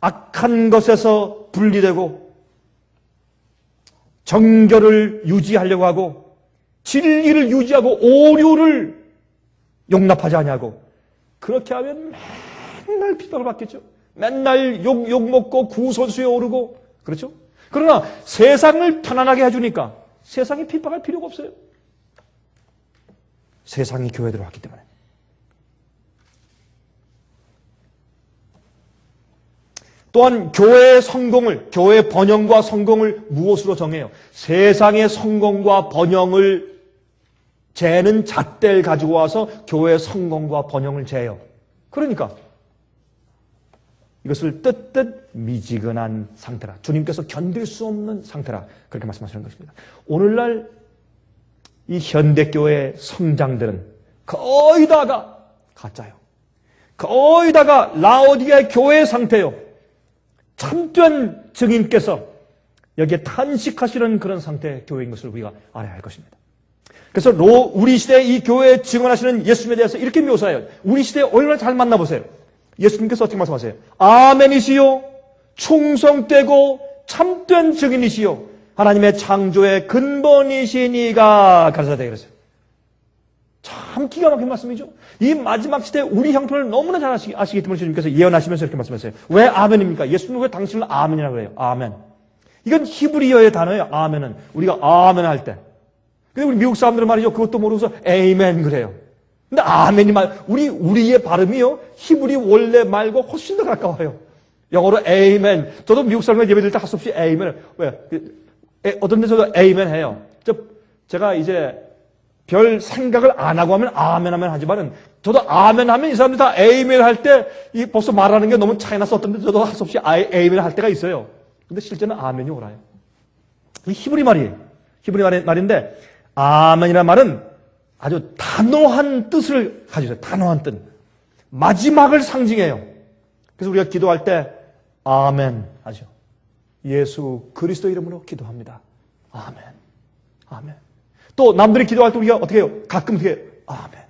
악한 것에서 분리되고 정결을 유지하려고 하고 진리를 유지하고 오류를 용납하지 않냐고, 그렇게 하면 맨날 핍박을 받겠죠. 맨날 욕 먹고 구설수에 오르고, 그렇죠? 그러나 세상을 편안하게 해주니까 세상이 핍박할 필요가 없어요. 세상이 교회에 들어왔기 때문에. 또한 교회의 성공을, 교회의 번영과 성공을 무엇으로 정해요? 세상의 성공과 번영을 재는 잣대를 가지고 와서 교회의 성공과 번영을 재요. 그러니까 이것을 뜨뜻 미지근한 상태라, 주님께서 견딜 수 없는 상태라, 그렇게 말씀하시는 것입니다. 오늘날 이 현대교회의 성장들은 거의 다가 가짜요. 거의 다가 라오디게 교회의 상태요. 참된 증인께서 여기에 탄식하시는 그런 상태의 교회인 것을 우리가 알아야 할 것입니다. 그래서 우리 시대의 이 교회에 증언하시는 예수님에 대해서 이렇게 묘사해요. 우리 시대에 얼마나 잘 만나보세요. 예수님께서 어떻게 말씀하세요? 아멘이시요, 충성되고 참된 증인이시요, 하나님의 창조의 근본이시니가 가르쳐야 그랬어요. 참 기가 막힌 말씀이죠. 이 마지막 시대에 우리 형편을 너무나 잘 아시기 때문에 주님께서 예언하시면서 이렇게 말씀하세요. 왜 아멘입니까? 예수님은 왜 당신을 아멘이라고 그래요? 아멘. 이건 히브리어의 단어예요. 아멘은. 우리가 아멘 할 때. 근데 우리 미국 사람들은 말이죠. 그것도 모르고서 에이멘 그래요. 근데 아멘이 우리의 발음이요, 히브리 원래 말과 훨씬 더 가까워요. 영어로 에이멘. 저도 미국 사람과 예배드릴 때 할 수 없이 에이멘. 왜? 어떤 데서도 에이멘 해요. 제가 이제 별 생각을 안 하고 하면 아멘 하면 하지만은, 저도 아멘 하면 이 사람들이 다 에이멘 할 때 벌써 말하는 게 너무 차이나서 어떤 데 저도 할 수 없이 에이멘 할 때가 있어요. 근데 실제는 아멘이 옳아요. 이 히브리 말이에요. 히브리 말인데, 아멘이라는 말은 아주 단호한 뜻을 가지고 있어요. 단호한 뜻. 마지막을 상징해요. 그래서 우리가 기도할 때 아멘 하죠. 예수 그리스도 이름으로 기도합니다. 아멘. 아멘. 또 남들이 기도할 때 우리가 어떻게 해요? 가끔 어떻게 해요? 아멘.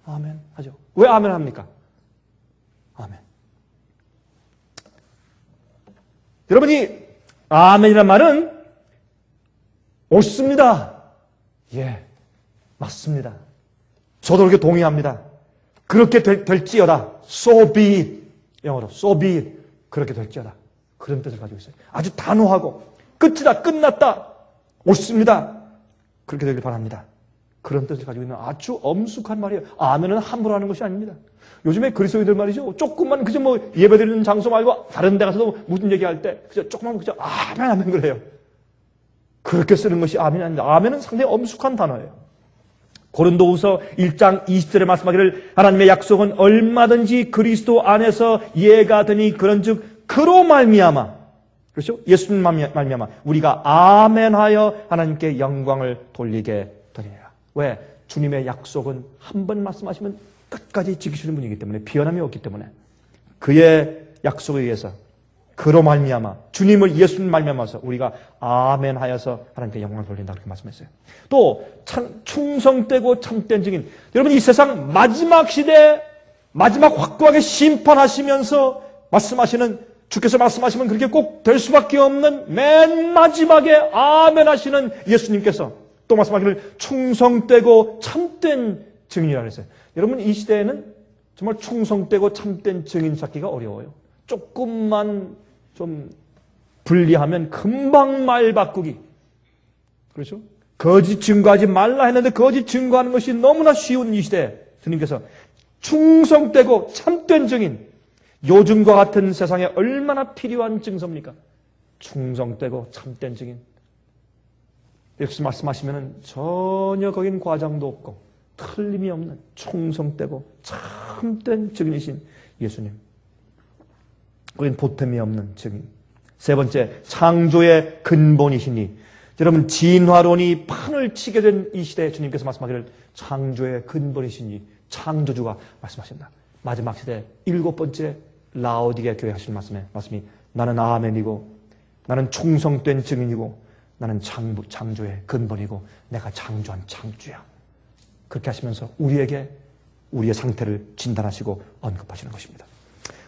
아멘 하죠. 왜 아멘 합니까? 아멘. 여러분이 아멘이란 말은 옳습니다. 예, 맞습니다. 저도 그렇게 동의합니다. 그렇게 될지어다. So be it. 영어로 so be it. 그렇게 될지어다. 그런 뜻을 가지고 있어요. 아주 단호하고 끝이다, 끝났다, 옳습니다. 그렇게 되길 바랍니다. 그런 뜻을 가지고 있는 아주 엄숙한 말이에요. 아멘은 함부로 하는 것이 아닙니다. 요즘에 그리스도인들 말이죠. 조금만 그저 뭐 예배드리는 장소 말고 다른 데 가서도 무슨 얘기할 때 그저 조금만 그저 아멘 아멘 그래요. 그렇게 쓰는 것이 아멘이 아닙니다. 아멘은 상당히 엄숙한 단어예요. 고린도후서 1장 20절에 말씀하기를 하나님의 약속은 얼마든지 그리스도 안에서 예가 되니 그런즉 그로 말미암아, 그렇죠? 예수님 말미암아 우리가 아멘하여 하나님께 영광을 돌리게 되리라. 왜? 주님의 약속은 한 번 말씀하시면 끝까지 지키시는 분이기 때문에, 비변함이 없기 때문에, 그의 약속에 의해서 그로 말미암아 주님을 예수님 말미암아서 우리가 아멘하여서 하나님께 영광을 돌린다 그렇게 말씀했어요. 또 충성되고 참된 증인. 여러분, 이 세상 마지막 시대 마지막 확고하게 심판하시면서 말씀하시는, 주께서 말씀하시면 그렇게 꼭 될 수밖에 없는 맨 마지막에 아멘하시는 예수님께서 또 말씀하기를 충성되고 참된 증인이라고 그랬어요. 여러분, 이 시대에는 정말 충성되고 참된 증인 찾기가 어려워요. 조금만 좀 불리하면 금방 말 바꾸기. 그렇죠? 거짓 증거하지 말라 했는데 거짓 증거하는 것이 너무나 쉬운 이 시대에 주님께서 충성되고 참된 증인, 요즘과 같은 세상에 얼마나 필요한 증서입니까? 충성되고 참된 증인. 이렇게 말씀하시면 전혀 거긴 과장도 없고 틀림이 없는 충성되고 참된 증인이신 예수님. 거긴 보탬이 없는 증인. 세 번째, 창조의 근본이시니. 여러분, 진화론이 판을 치게 된 이 시대에 주님께서 말씀하기를 창조의 근본이시니, 창조주가 말씀하신다. 마지막 시대 7번째 라오디게 교회 하시는 말씀이 나는 아멘이고 나는 충성된 증인이고 나는 창조의 근본이고 내가 창조한 창조야. 그렇게 하시면서 우리에게 우리의 상태를 진단하시고 언급하시는 것입니다.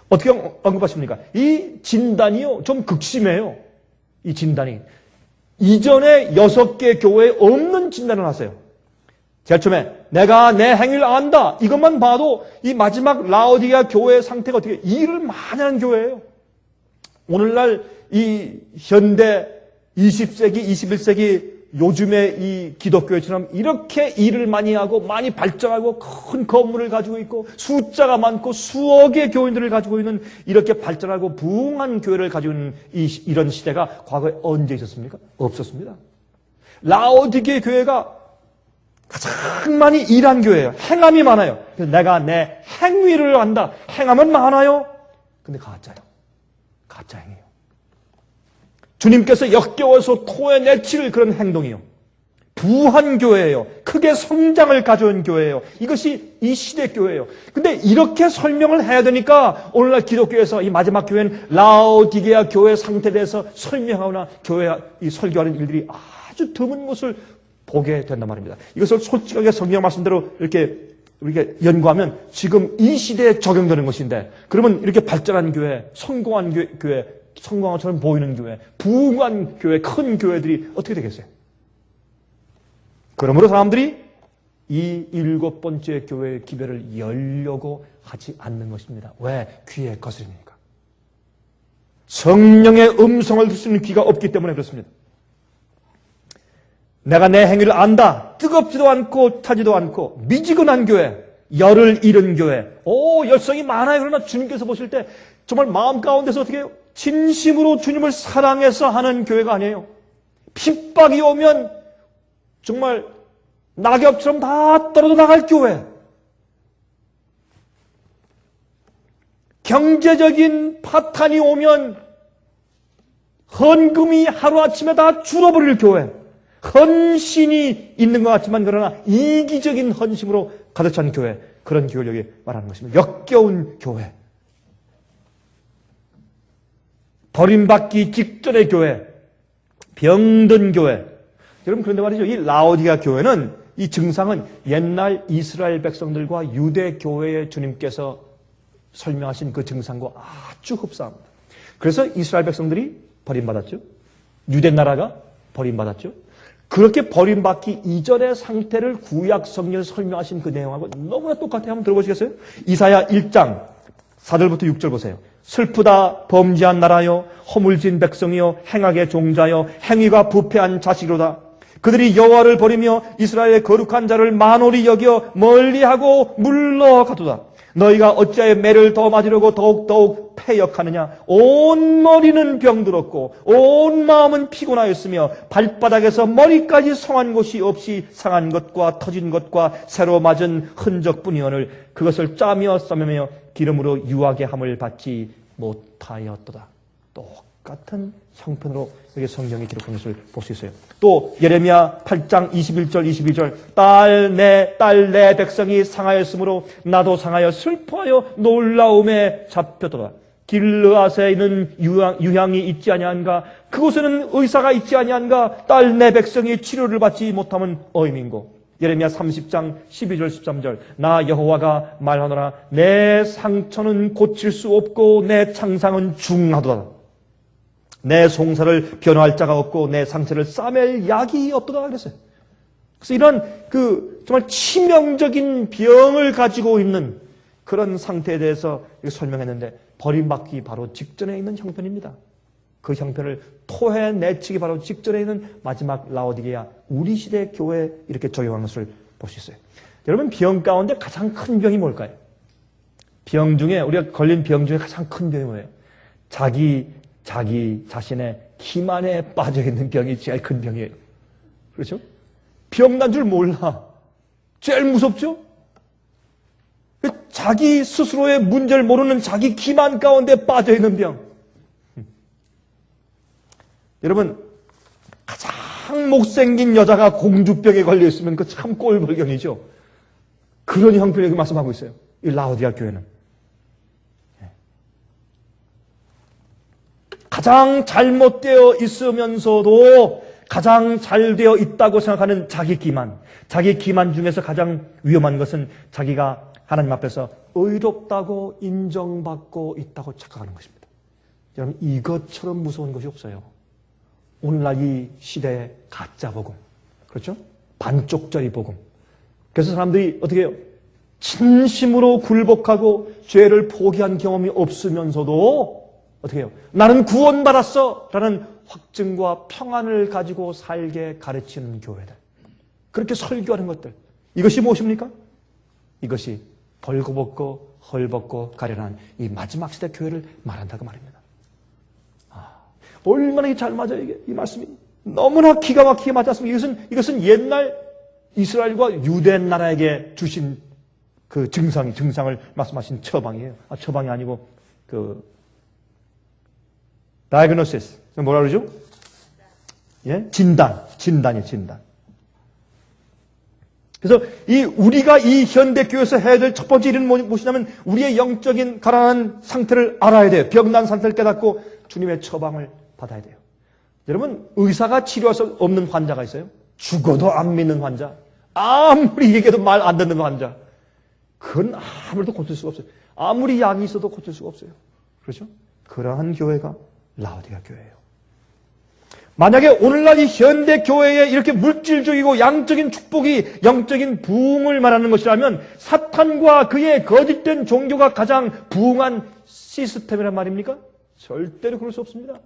어떻게 언급하십니까? 이 진단이요, 좀 극심해요. 이 진단이. 이전에 6개 교회에 없는 진단을 하세요. 제일 처음에 내가 내 행위를 안다. 이것만 봐도 이 마지막 라오디게아 교회의 상태가 어떻게 일을 많이 하는 교회예요. 오늘날 이 현대 20세기, 21세기 요즘의 이 기독교회처럼 이렇게 일을 많이 하고 많이 발전하고 큰 건물을 가지고 있고 숫자가 많고 수억의 교인들을 가지고 있는 이렇게 발전하고 부흥한 교회를 가지고 있는 이런 시대가 과거에 언제 있었습니까? 없었습니다. 라오디게 교회가 가장 많이 일한 교회예요. 행함이 많아요. 그래서 내가 내 행위를 한다. 행함은 많아요. 근데 가짜예요. 가짜 행위예요. 주님께서 역겨워서 토해내칠 그런 행동이요. 부한 교회예요. 크게 성장을 가져온 교회예요. 이것이 이 시대 교회예요. 근데 이렇게 설명을 해야 되니까 오늘날 기독교에서 이 마지막 교회는 라오디게아 교회 상태에 대해서 설명하거나 교회 이 설교하는 일들이 아주 드문 것을 보게 된단 말입니다. 이것을 솔직하게 성경 말씀대로 이렇게 연구하면 지금 이 시대에 적용되는 것인데, 그러면 이렇게 발전한 교회, 성공한 교회, 성공한 것처럼 보이는 교회, 부흥한 교회, 큰 교회들이 어떻게 되겠어요? 그러므로 사람들이 이 7번째 교회의 기별을 열려고 하지 않는 것입니다. 왜? 귀에 거스리니까. 성령의 음성을 들을 수 있는 귀가 없기 때문에 그렇습니다. 내가 내 행위를 안다. 뜨겁지도 않고 타지도 않고 미지근한 교회, 열을 잃은 교회. 열성이 많아요. 그러나 주님께서 보실 때 정말 마음 가운데서 어떻게 해요? 진심으로 주님을 사랑해서 하는 교회가 아니에요. 핍박이 오면 정말 낙엽처럼 다 떨어져 나갈 교회. 경제적인 파탄이 오면 헌금이 하루아침에 다 줄어버릴 교회. 헌신이 있는 것 같지만 그러나 이기적인 헌신으로 가득 찬 교회. 그런 교회를 여기 말하는 것입니다. 역겨운 교회. 버림받기 직전의 교회. 병든 교회. 여러분, 그런데 말이죠. 이 라오디게아 교회는, 이 증상은 옛날 이스라엘 백성들과 유대 교회의 주님께서 설명하신 그 증상과 아주 흡사합니다. 그래서 이스라엘 백성들이 버림받았죠. 유대 나라가 버림받았죠. 그렇게 버림받기 이전의 상태를 구약 성경에서 설명하신 그 내용하고 너무나 똑같아요. 한번 들어보시겠어요? 이사야 1장 4절부터 6절 보세요. 슬프다 범죄한 나라여, 허물진 백성이여, 행악의 종자여, 행위가 부패한 자식이로다. 그들이 여호와를 버리며 이스라엘의 거룩한 자를 만홀히 여겨 멀리하고 물러가도다. 너희가 어찌하여 매를 더 맞으려고 더욱 패역하느냐. 온 머리는 병들었고 온 마음은 피곤하였으며 발바닥에서 머리까지 성한 곳이 없이 상한 것과 터진 것과 새로 맞은 흔적뿐이오늘 그것을 짜며 싸매며 기름으로 유하게 함을 받지 못하였도다. 똑같은 형편으로 여기 성경에 기록한 것을 볼 수 있어요. 또 예레미야 8장 21절 22절 딸 내 백성이 상하였으므로 나도 상하여 슬퍼하여 놀라움에 잡혔도다. 길르앗에 있는 유향이 있지 아니한가? 그곳에는 의사가 있지 아니한가? 딸 내 백성이 치료를 받지 못하면 어임인고. 예레미야 30장 12절 13절 나 여호와가 말하노라 내 상처는 고칠 수 없고 내 창상은 중하도다. 내 송사를 변호할 자가 없고 내 상처를 싸맬 약이 없도다 그랬어요. 그래서 이런 정말 치명적인 병을 가지고 있는 그런 상태에 대해서 설명했는데 버림받기 바로 직전에 있는 형편입니다. 그 형편을 토해내치기 바로 직전에 있는 마지막 라오디게아 우리 시대 교회에 이렇게 적용한 것을 볼 수 있어요. 여러분 병 가운데 가장 큰 병이 뭘까요? 병 중에 우리가 걸린 병 중에 가장 큰 병이 뭐예요? 자기 자신의 기만에 빠져있는 병이 제일 큰 병이에요. 그렇죠? 병난 줄 몰라. 제일 무섭죠? 자기 스스로의 문제를 모르는 자기 기만 가운데 빠져있는 병. 여러분 가장 못생긴 여자가 공주병에 걸려있으면 그 참 꼴불견이죠. 그런 형편을 말씀하고 있어요. 이 라오디아 교회는. 가장 잘못되어 있으면서도 가장 잘 되어 있다고 생각하는 자기 기만 중에서 가장 위험한 것은 자기가 하나님 앞에서 의롭다고 인정받고 있다고 착각하는 것입니다. 여러분 이것처럼 무서운 것이 없어요. 오늘날 이 시대의 가짜 복음, 그렇죠? 반쪽짜리 복음. 그래서 사람들이 어떻게 해요? 진심으로 굴복하고 죄를 포기한 경험이 없으면서도 어떻게 해요? 나는 구원받았어! 라는 확증과 평안을 가지고 살게 가르치는 교회들. 그렇게 설교하는 것들. 이것이 무엇입니까? 이것이 벌거벗고 헐벗고 가련한 이 마지막 시대 교회를 말한다고 말입니다. 얼마나 잘 맞아요, 이게, 이 말씀이. 너무나 기가 막히게 맞았습니다. 이것은 옛날 이스라엘과 유대 나라에게 주신 그 증상을 말씀하신 처방이에요. 처방이 아니고, diagnosis. 뭐라 그러죠? 예? 진단이에요, 진단. 그래서 우리가 이 현대교회에서 해야 될 첫 번째 일은 무엇이냐면 우리의 영적인 가난한 상태를 알아야 돼요. 병난 상태를 깨닫고 주님의 처방을 받아야 돼요. 여러분, 의사가 치료할 수 없는 환자가 있어요? 죽어도 안 믿는 환자. 아무리 얘기해도 말 안 듣는 환자. 그건 아무래도 고칠 수가 없어요. 아무리 약이 있어도 고칠 수가 없어요. 그렇죠? 그러한 교회가 라오디게아 교회예요. 만약에 오늘날 이 현대 교회에 이렇게 물질적이고 양적인 축복이 영적인 부흥을 말하는 것이라면 사탄과 그의 거짓된 종교가 가장 부흥한 시스템이란 말입니까? 절대로 그럴 수 없습니다.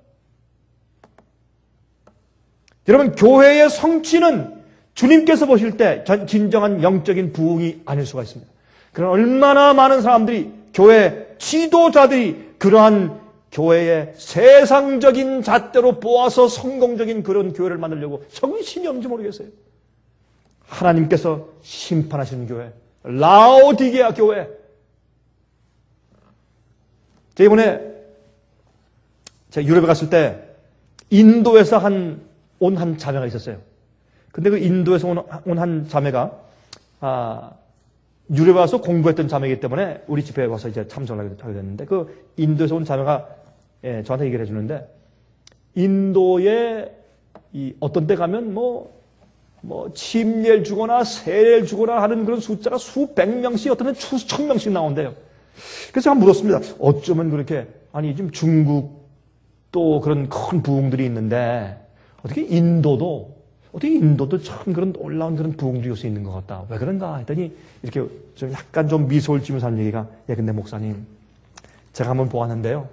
여러분, 교회의 성취는 주님께서 보실 때 진정한 영적인 부흥이 아닐 수가 있습니다. 그러나 얼마나 많은 사람들이, 교회 지도자들이 그러한 교회의 세상적인 잣대로 보아서 성공적인 그런 교회를 만들려고 정신이 없는지 모르겠어요. 하나님께서 심판하시는 교회, 라오디게아 교회. 제가 이번에 제가 유럽에 갔을 때 인도에서 온 한 자매가 있었어요. 근데 그 인도에서 온 한 자매가 유럽에 와서 공부했던 자매이기 때문에 우리 집에 와서 이제 참석을 하게 됐는데, 그 인도에서 온 자매가 저한테 얘기를 해주는데, 인도에 어떤 때 가면 침례를 주거나 세례를 주거나 하는 그런 숫자가 수백 명씩, 어떤 때는 수천 명씩 나온대요. 그래서 제가 물었습니다. 어쩌면 그렇게, 지금 중국 또 그런 큰 부흥들이 있는데 어떻게 인도도 참 그런 놀라운 그런 부흥주의일 수 있는 것 같다. 왜 그런가 했더니 이렇게 좀 약간 좀 미소를 지면서 하는 얘기가, 근데 목사님, 제가 한번 보았는데요.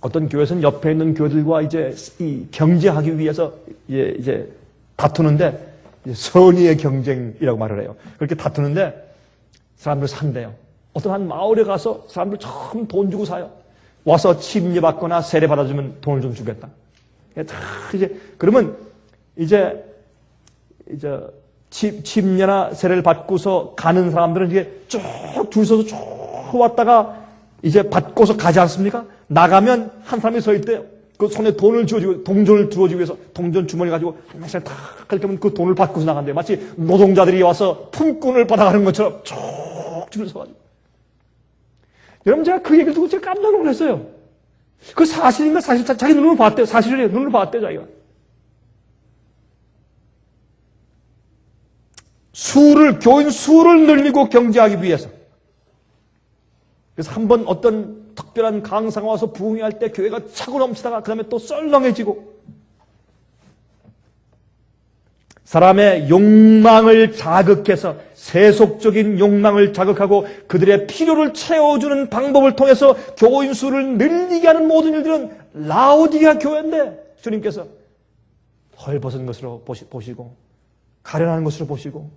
어떤 교회에서는 옆에 있는 교회들과 이제 이 경제하기 위해서 이제 다투는데, 선의의 경쟁이라고 말을 해요. 그렇게 다투는데 사람들 산대요. 어떤 한 마을에 가서 사람들 처음 돈 주고 사요. 와서 침례받거나 세례 받아주면 돈을 좀 주겠다. 그러면 이제 침례나 세례를 받고서 가는 사람들은 이게 쭉 줄 서서 쭉 왔다가 이제 받고서 가지 않습니까? 나가면 한 사람이 서 있대요. 그 손에 돈을 주어주고, 동전을 주어주기 위해서 동전 주머니 가지고 한 명씩 다 그렇게 하면 그 돈을 받고서 나간대요. 마치 노동자들이 와서 품꾼을 받아가는 것처럼 쭉 줄 서가지고. 여러분, 제가 그 얘기를 듣고 제가 깜짝 놀랐어요. 그 사실인가? 사실, 자기 눈으로 봤대요. 사실이에요. 눈으로 봤대요, 자기가. 교인 수를 늘리고 경제하기 위해서. 그래서 한번 어떤 특별한 강사가 와서 부흥회 할 때 교회가 차고 넘치다가 그 다음에 또 썰렁해지고, 사람의 욕망을 자극해서, 세속적인 욕망을 자극하고 그들의 필요를 채워주는 방법을 통해서 교인 수를 늘리게 하는 모든 일들은 라오디게아 교회인데, 주님께서 헐벗은 것으로 보시고 가련한 것으로 보시고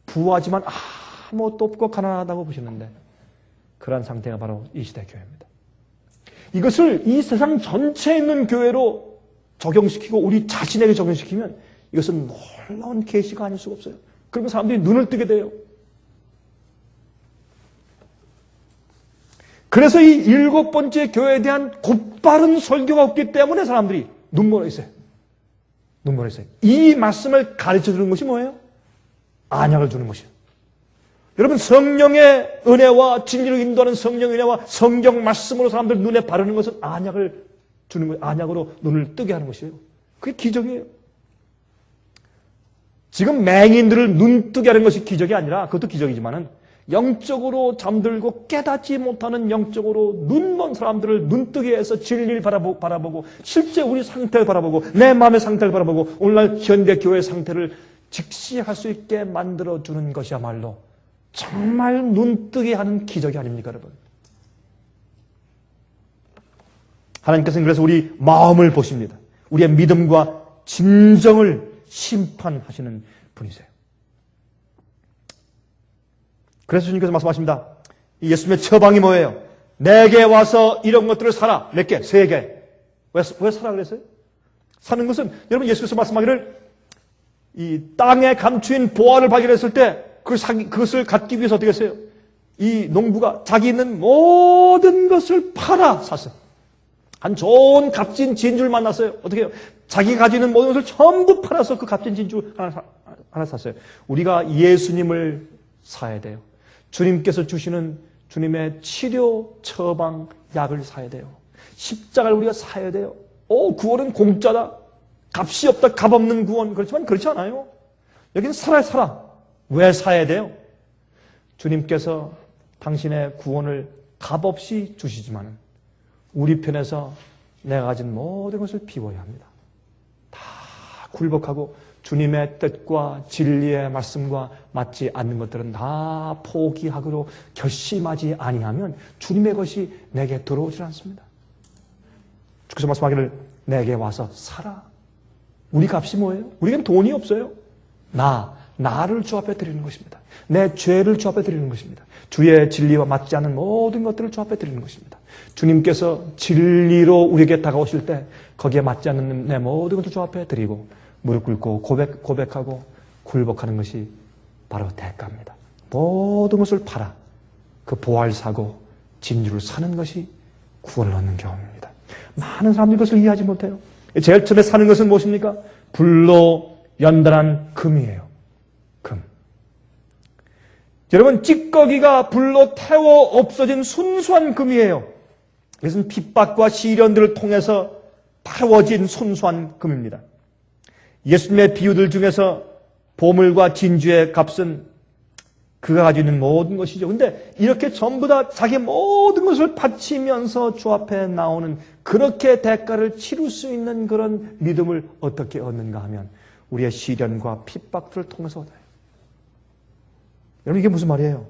부하지만 아무것도 없고 가난하다고 보시는데, 그러한 상태가 바로 이 시대 교회입니다. 이것을 이 세상 전체에 있는 교회로 적용시키고 우리 자신에게 적용시키면 이것은 놀라운 계시가 아닐 수가 없어요. 그러면 사람들이 눈을 뜨게 돼요. 그래서 이 7번째 교회에 대한 곧바른 설교가 없기 때문에 사람들이 눈멀어 있어요. 눈멀어 있어요. 이 말씀을 가르쳐 주는 것이 뭐예요? 안약을 주는 것이에요. 여러분, 성령의 은혜와 진리로 인도하는 성령의 은혜와 성경 말씀으로 사람들 눈에 바르는 것은 안약을 주는 거예요. 안약으로 눈을 뜨게 하는 것이에요. 그게 기적이에요. 지금 맹인들을 눈 뜨게 하는 것이 기적이 아니라, 그것도 기적이지만은 영적으로 잠들고 깨닫지 못하는 영적으로 눈먼 사람들을 눈뜨게 해서 진리를 바라보고 실제 우리 상태를 바라보고 내 마음의 상태를 바라보고 오늘날 현대교회의 상태를 직시할 수 있게 만들어주는 것이야말로 정말 눈뜨게 하는 기적이 아닙니까, 여러분? 하나님께서는 그래서 우리 마음을 보십니다. 우리의 믿음과 진정을 심판하시는 분이세요. 그래서 주님께서 말씀하십니다. 예수님의 처방이 뭐예요? 내게 와서 이런 것들을 사라. 몇 개? 3개. 왜 사라 그랬어요? 사는 것은, 여러분, 예수께서 말씀하기를 이 땅에 감추인 보화를 발견했을 때 그것을 갖기 위해서 어떻게 했어요? 이 농부가 자기 있는 모든 것을 팔아 샀어요. 한 좋은 값진 진주를 만났어요. 어떻게 해요? 자기가 가지고 있는 모든 것을 전부 팔아서 그 값진 진주 하나 샀어요. 우리가 예수님을 사야 돼요. 주님께서 주시는 주님의 치료, 처방, 약을 사야 돼요. 십자가를 우리가 사야 돼요. 구원은 공짜다. 값이 없다. 값 없는 구원. 그렇지만 그렇지 않아요. 여기는 살아. 왜 사야 돼요? 주님께서 당신의 구원을 값없이 주시지만 우리 편에서 내가 가진 모든 것을 비워야 합니다. 다 굴복하고 주님의 뜻과 진리의 말씀과 맞지 않는 것들은 다 포기하기로 결심하지 아니하면 주님의 것이 내게 들어오질 않습니다. 주께서 말씀하기를 내게 와서 사라. 우리 값이 뭐예요? 우리에겐 돈이 없어요. 나를 주 앞에 드리는 것입니다. 내 죄를 주 앞에 드리는 것입니다. 주의 진리와 맞지 않는 모든 것들을 주 앞에 드리는 것입니다. 주님께서 진리로 우리에게 다가오실 때 거기에 맞지 않는 내 모든 것을 주 앞에 드리고 무릎 꿇고 고백하고 굴복하는 것이 바로 대가입니다. 모든 것을 팔아 그 보화를 사고 진주를 사는 것이 구원을 얻는 경험입니다. 많은 사람들이 그것을 이해하지 못해요. 제일 처음에 사는 것은 무엇입니까? 불로 연단한 금이에요. 금. 여러분, 찌꺼기가 불로 태워 없어진 순수한 금이에요. 이것은 핍박과 시련들을 통해서 태워진 순수한 금입니다. 예수님의 비유들 중에서 보물과 진주의 값은 그가 가지고 있는 모든 것이죠. 근데 이렇게 전부 다 자기 모든 것을 바치면서 주 앞에 나오는 그렇게 대가를 치를 수 있는 그런 믿음을 어떻게 얻는가 하면 우리의 시련과 핍박들을 통해서 얻어요. 여러분 이게 무슨 말이에요?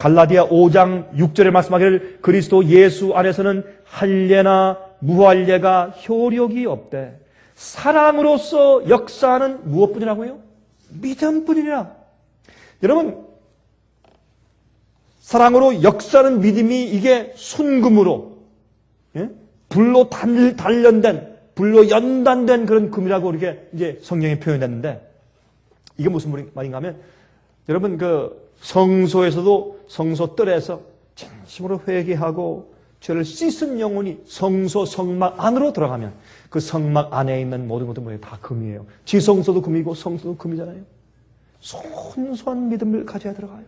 갈라디아 5장 6절에 말씀하기를 그리스도 예수 안에서는 할례나 무할례가 효력이 없대. 사랑으로서 역사하는 무엇뿐이라고요? 믿음뿐이라. 여러분 사랑으로 역사하는 믿음이 이게 순금으로 불로 단련된 불로 연단된 그런 금이라고 이렇게 이제 성경에 표현했는데 이게 무슨 말인가 하면 여러분 그 성소에서도 성소 뜰에서 진심으로 회개하고 죄를 씻은 영혼이 성소 성막 안으로 들어가면 그 성막 안에 있는 모든 것도 뭐예요? 다 금이에요. 지성소도 금이고 성소도 금이잖아요. 순수한 믿음을 가져야 들어가요.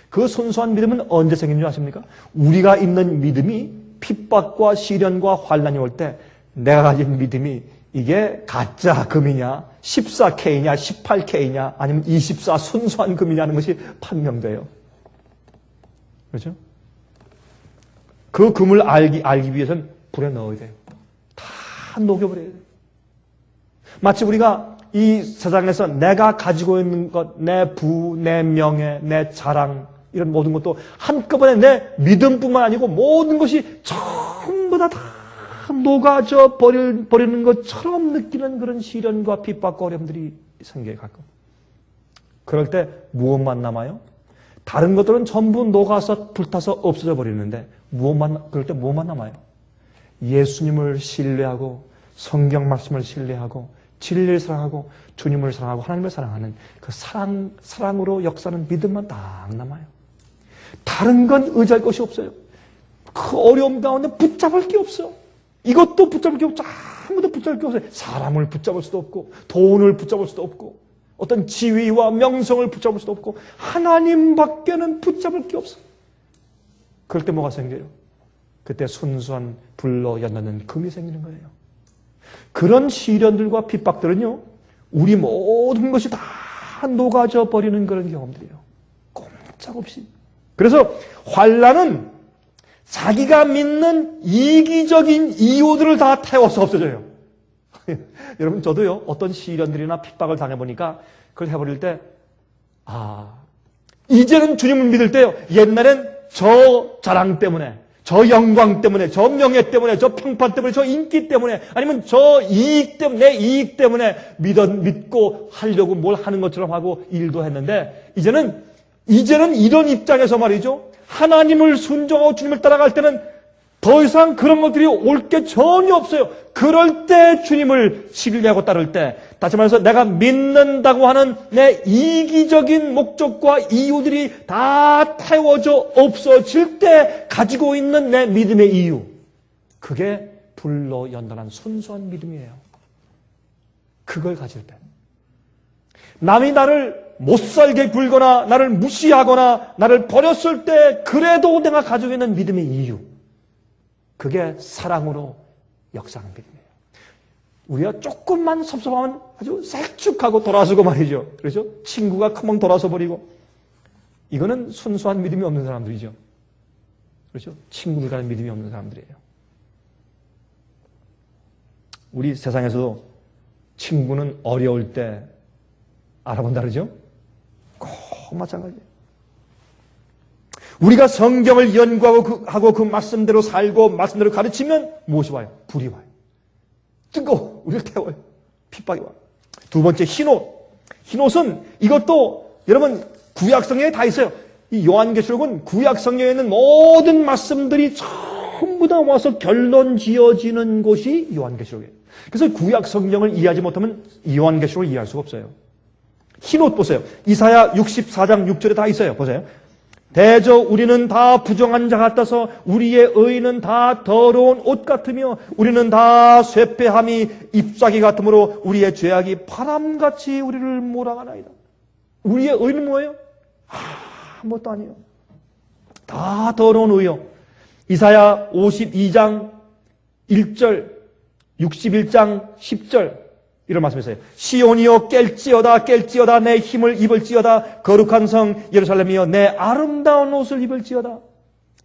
그 순수한 믿음은 언제 생기는 줄 아십니까? 우리가 있는 믿음이 핍박과 시련과 환난이 올 때 내가 가진 믿음이 이게 가짜 금이냐 14K냐 18K냐 아니면 24 순수한 금이냐는 것이 판명돼요. 그렇죠? 그 금을 알기 위해서는 불에 넣어야 돼요. 다 녹여버려야 돼요. 마치 우리가 이 세상에서 내가 가지고 있는 것, 내 부, 내 명예, 내 자랑 이런 모든 것도 한꺼번에 내 믿음뿐만 아니고 모든 것이 전부 다 녹아져 버리는 것처럼 느끼는 그런 시련과 핍박과 어려움들이 생겨요. 가끔. 그럴 때 무엇만 남아요? 다른 것들은 전부 녹아서 불타서 없어져 버리는데 그럴 때 무엇만 남아요? 예수님을 신뢰하고 성경 말씀을 신뢰하고 진리를 사랑하고 주님을 사랑하고 하나님을 사랑하는 그 사랑으로 역사하는 믿음만 딱 남아요. 다른 건 의지할 것이 없어요. 그 어려움 가운데 붙잡을 게 없어요. 이것도 붙잡을 게 없고 아무도 붙잡을 게 없어요. 사람을 붙잡을 수도 없고 돈을 붙잡을 수도 없고 어떤 지위와 명성을 붙잡을 수도 없고 하나님밖에는 붙잡을 게 없어요. 그럴 때 뭐가 생겨요? 그때 순수한 불로 연다는 금이 생기는 거예요. 그런 시련들과 핍박들은요, 우리 모든 것이 다 녹아져 버리는 그런 경험들이에요. 꼼짝없이. 그래서 환난은 자기가 믿는 이기적인 이유들을 다 태워서 없어져요. 여러분 저도요 어떤 시련들이나 핍박을 당해보니까 그걸 해버릴 때 이제는 주님을 믿을 때요 옛날엔 저 자랑 때문에 저 영광 때문에 저 명예 때문에 저 평판 때문에 저 인기 때문에 아니면 저 이익 때문에 내 이익 때문에 믿고 하려고 뭘 하는 것처럼 하고 일도 했는데 이제는 이런 입장에서 말이죠 하나님을 순종하고 주님을 따라갈 때는 더 이상 그런 것들이 올 게 전혀 없어요. 그럴 때 주님을 신뢰하고 따를 때 다시 말해서 내가 믿는다고 하는 내 이기적인 목적과 이유들이 다 태워져 없어질 때 가지고 있는 내 믿음의 이유 그게 불로 연단한 순수한 믿음이에요. 그걸 가질 때 남이 나를 못살게 굴거나 나를 무시하거나 나를 버렸을 때 그래도 내가 가지고 있는 믿음의 이유 그게 사랑으로 역사하는 믿음이에요. 우리가 조금만 섭섭하면 아주 셀쭉하고 돌아서고 말이죠. 그렇죠? 친구가 금방 돌아서 버리고 이거는 순수한 믿음이 없는 사람들이죠. 그렇죠? 친구를 가는 믿음이 없는 사람들이에요. 우리 세상에서도 친구는 어려울 때 알아본다 그러죠? 꼭 마찬가지예요. 우리가 성경을 연구하고 그 말씀대로 살고 말씀대로 가르치면 무엇이 와요? 불이 와요. 뜨거워. 우리를 태워요. 핍박이 와요. 두 번째 흰옷. 흰옷은 이것도 여러분 구약성경에 다 있어요. 이 요한계시록은 구약성경에 있는 모든 말씀들이 전부 다 와서 결론 지어지는 곳이 요한계시록이에요. 그래서 구약성경을 이해하지 못하면 요한계시록을 이해할 수가 없어요. 흰옷 보세요. 이사야 64장 6절에 다 있어요. 보세요. 대저 우리는 다 부정한 자 같아서 우리의 의는 다 더러운 옷 같으며 우리는 다 쇠폐함이 잎사귀 같으므로 우리의 죄악이 바람같이 우리를 몰아가나이다. 우리의 의는 뭐예요? 아무것도 아니에요. 다 더러운 의요. 이사야 52장 1절 61장 10절 이런 말씀이세요. 시온이여 깰지어다 깰지어다 내 힘을 입을지어다 거룩한 성 예루살렘이여 내 아름다운 옷을 입을지어다.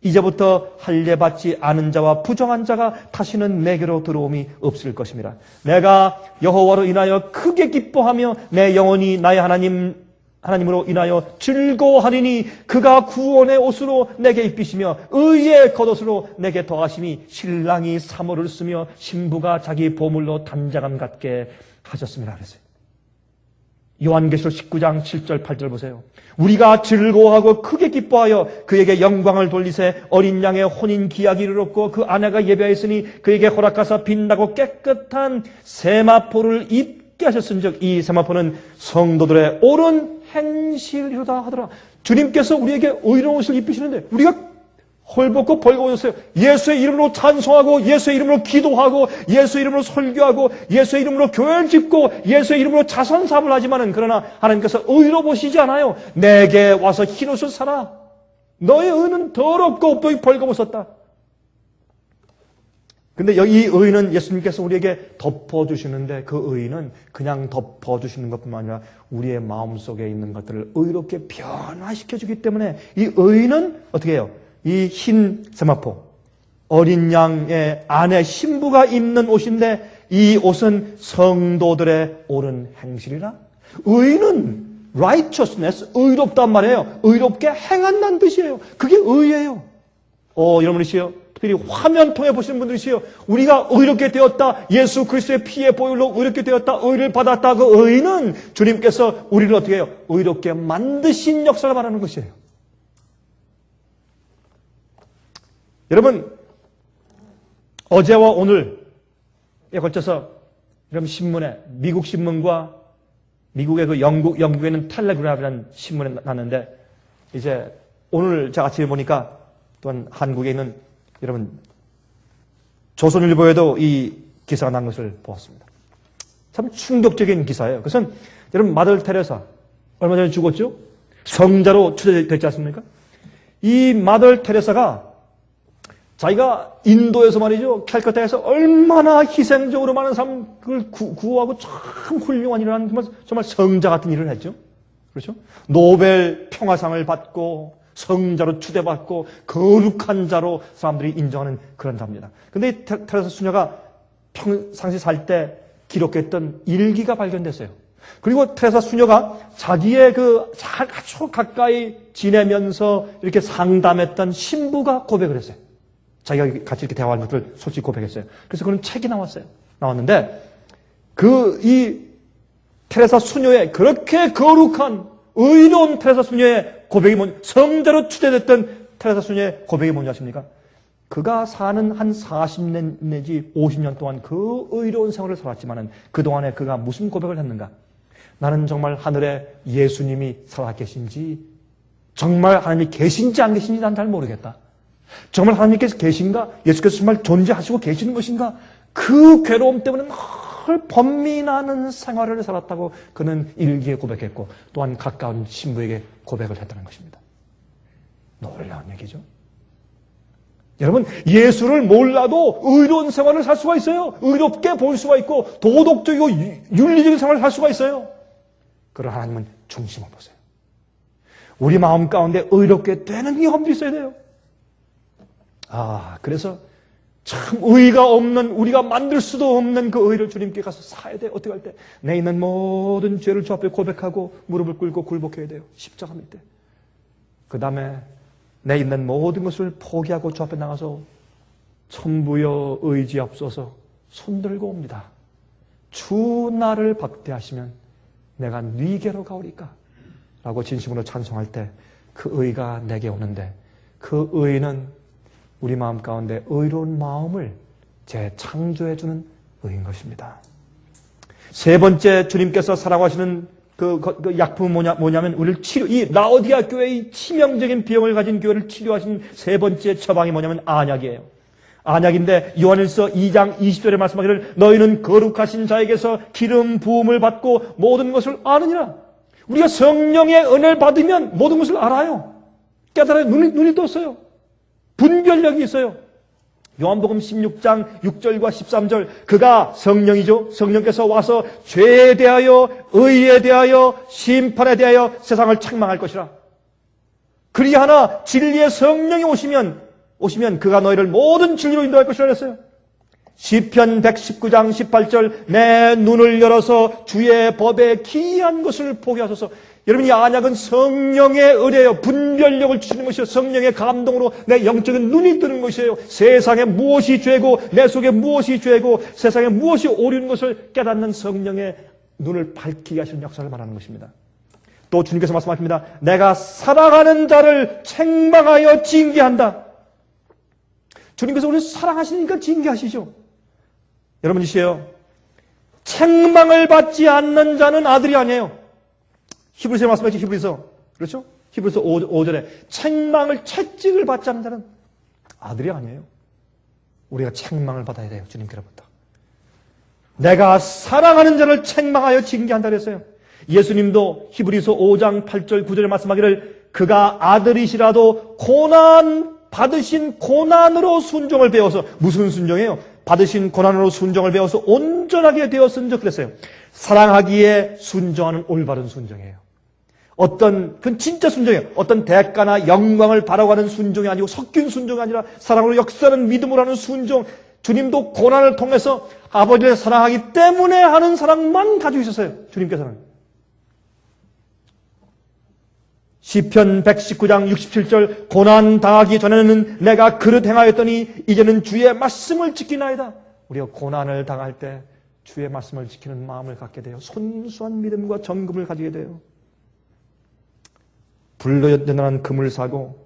이제부터 할례받지 않은 자와 부정한 자가 다시는 내게로 들어옴이 없을 것입니다. 내가 여호와로 인하여 크게 기뻐하며 내 영혼이 나의 하나님으로 인하여 즐거워하리니 그가 구원의 옷으로 내게 입히시며 의의 겉옷으로 내게 더하심이 신랑이 사모를 쓰며 신부가 자기 보물로 단장함 같게 하셨습니다. 그랬어요. 요한계시록 19장 7절 8절 보세요. 우리가 즐거워하고 크게 기뻐하여 그에게 영광을 돌리세 어린 양의 혼인 기약이 이르렀고 그 아내가 예배하였으니 그에게 허락하사 빛나고 깨끗한 세마포를 입게 하셨은즉 이 세마포는 성도들의 옳은 행실이로다 하더라. 주님께서 우리에게 의로운 옷을 입히시는데 우리가 헐벗고 벌거벗었어요. 예수의 이름으로 찬송하고 예수의 이름으로 기도하고 예수의 이름으로 설교하고 예수의 이름으로 교회를 짓고 예수의 이름으로 자선사업을 하지만은 그러나 하나님께서 의로 보시지 않아요. 내게 와서 흰옷을 사라. 너의 의는 더럽고 벌거벗었다. 근데 이 의는 예수님께서 우리에게 덮어주시는데 그 의는 그냥 덮어주시는 것뿐만 아니라 우리의 마음속에 있는 것들을 의롭게 변화시켜주기 때문에 이 의는 어떻게 해요? 이 흰 세마포, 어린 양의 아내 신부가 입는 옷인데 이 옷은 성도들의 옳은 행실이라. 의는 righteousness, 의롭단 말이에요. 의롭게 행한다는 뜻이에요. 그게 의예요. 여러분이시요. 특별히 화면 통해 보시는 분들이시요. 우리가 의롭게 되었다. 예수 그리스도의 피의 보혈로 의롭게 되었다. 의를 받았다. 그 의는 주님께서 우리를 어떻게 해요? 의롭게 만드신 역사를 말하는 것이에요. 여러분, 어제와 오늘에 걸쳐서 여러분 신문에 미국 신문과 미국의 그 영국에 있는 텔레그래프라는 신문에 났는데 이제 오늘 제가 아침에 보니까 또한 한국에 있는 여러분 조선일보에도 이 기사가 난 것을 보았습니다. 참 충격적인 기사예요. 그것은 여러분 마들 테레사 얼마 전에 죽었죠? 성자로 추대됐지 않습니까? 이 마들 테레사가 자기가 인도에서 말이죠. 캘커타에서 얼마나 희생적으로 많은 사람을 구호하고 참 훌륭한 일을 하는 정말 성자 같은 일을 했죠. 그렇죠? 노벨 평화상을 받고 성자로 추대받고 거룩한 자로 사람들이 인정하는 그런 자입니다. 그런데 테레사 수녀가 평상시 살 때 기록했던 일기가 발견됐어요. 그리고 테레사 수녀가 자기의 아주 가까이 지내면서 이렇게 상담했던 신부가 고백을 했어요. 자기가 같이 이렇게 대화하는 것을 솔직히 고백했어요. 그래서 그런 책이 나왔는데, 이 테레사 수녀의 그렇게 거룩한, 의로운 테레사 수녀의 고백이 성자로 추대됐던 테레사 수녀의 고백이 뭔지 아십니까? 그가 사는 한 40년 내지 50년 동안 그 의로운 생활을 살았지만은 그동안에 그가 무슨 고백을 했는가? 나는 정말 하늘에 예수님이 살아계신지, 정말 하나님이 계신지 안 계신지 난 잘 모르겠다. 정말 하나님께서 계신가? 예수께서 정말 존재하시고 계시는 것인가? 그 괴로움 때문에 늘 번민하는 생활을 살았다고 그는 일기에 고백했고 또한 가까운 신부에게 고백을 했다는 것입니다. 놀라운 얘기죠. 여러분, 예수를 몰라도 의로운 생활을 살 수가 있어요. 의롭게 볼 수가 있고 도덕적이고 윤리적인 생활을 할 수가 있어요. 그러나 하나님은 중심을 보세요. 우리 마음 가운데 의롭게 되는 경험들이 있어야 돼요. 그래서 참 의가 없는, 우리가 만들 수도 없는 그 의를 주님께 가서 사야 돼. 어떻게 할 때? 내 있는 모든 죄를 주 앞에 고백하고 무릎을 꿇고 굴복해야 돼요. 십자가 밑에. 그 다음에 내 있는 모든 것을 포기하고 주 앞에 나가서 천부여 의지없어서 손들고 옵니다. 주 나를 박대하시면 내가 네게로 가오리까? 라고 진심으로 찬송할 때 그 의가 내게 오는데 그 의는 우리 마음 가운데 의로운 마음을 재창조해주는 의인 것입니다. 세 번째 주님께서 사랑하시는 그 약품은 뭐냐면 우리를 이 라오디아 교회의 치명적인 병을 가진 교회를 치료하신 세 번째 처방이 뭐냐면 안약이에요. 안약인데 요한일서 2장 20절에 말씀하기를 너희는 거룩하신 자에게서 기름 부음을 받고 모든 것을 아느니라. 우리가 성령의 은혜를 받으면 모든 것을 알아요. 깨달아요. 눈이 떴어요. 분별력이 있어요. 요한복음 16장 6절과 13절 그가 성령이죠. 성령께서 와서 죄에 대하여 의에 대하여 심판에 대하여 세상을 책망할 것이라. 그리하나 진리의 성령이 오시면 그가 너희를 모든 진리로 인도할 것이라 그랬어요. 시편 119장 18절 내 눈을 열어서 주의 법에 기이한 것을 보게 하소서. 여러분, 이 언약은 성령의 의뢰요. 분별력을 주시는 것이요. 성령의 감동으로 내 영적인 눈이 뜨는 것이에요. 세상에 무엇이 죄고 내 속에 무엇이 죄고 세상에 무엇이 옳은 것을 깨닫는 성령의 눈을 밝히게 하시는 역사를 말하는 것입니다. 또 주님께서 말씀하십니다. 내가 사랑하는 자를 책망하여 징계한다. 주님께서 우리를 사랑하시니까 징계하시죠. 여러분이시여, 책망을 받지 않는 자는 아들이 아니에요. 히브리서에 말씀하셨죠. 히브리서. 그렇죠? 히브리서 5절에 채찍을 받지 않는 자는 아들이 아니에요. 우리가 책망을 받아야 돼요. 주님께로부터. 내가 사랑하는 자를 책망하여 징계한다 그랬어요. 예수님도 히브리서 5장 8절 9절에 말씀하기를 그가 아들이시라도 고난 받으신 고난으로 순종을 배워서, 무슨 순종이에요? 받으신 고난으로 순종을 배워서 온전하게 되었은즉 그랬어요. 사랑하기에 순종하는 올바른 순종이에요. 그건 진짜 순종이에요. 어떤 대가나 영광을 바라고하는 순종이 아니고 섞인 순종이 아니라 사랑으로 역사하는 믿음으로 하는 순종. 주님도 고난을 통해서 아버지를 사랑하기 때문에 하는 사랑만 가지고 있었어요. 주님께서는. 시편 119장 67절 고난 당하기 전에는 내가 그릇 행하였더니 이제는 주의 말씀을 지키나이다. 우리가 고난을 당할 때 주의 말씀을 지키는 마음을 갖게 돼요. 손수한 믿음과 정금을 가지게 돼요. 불로연단한 금을 사고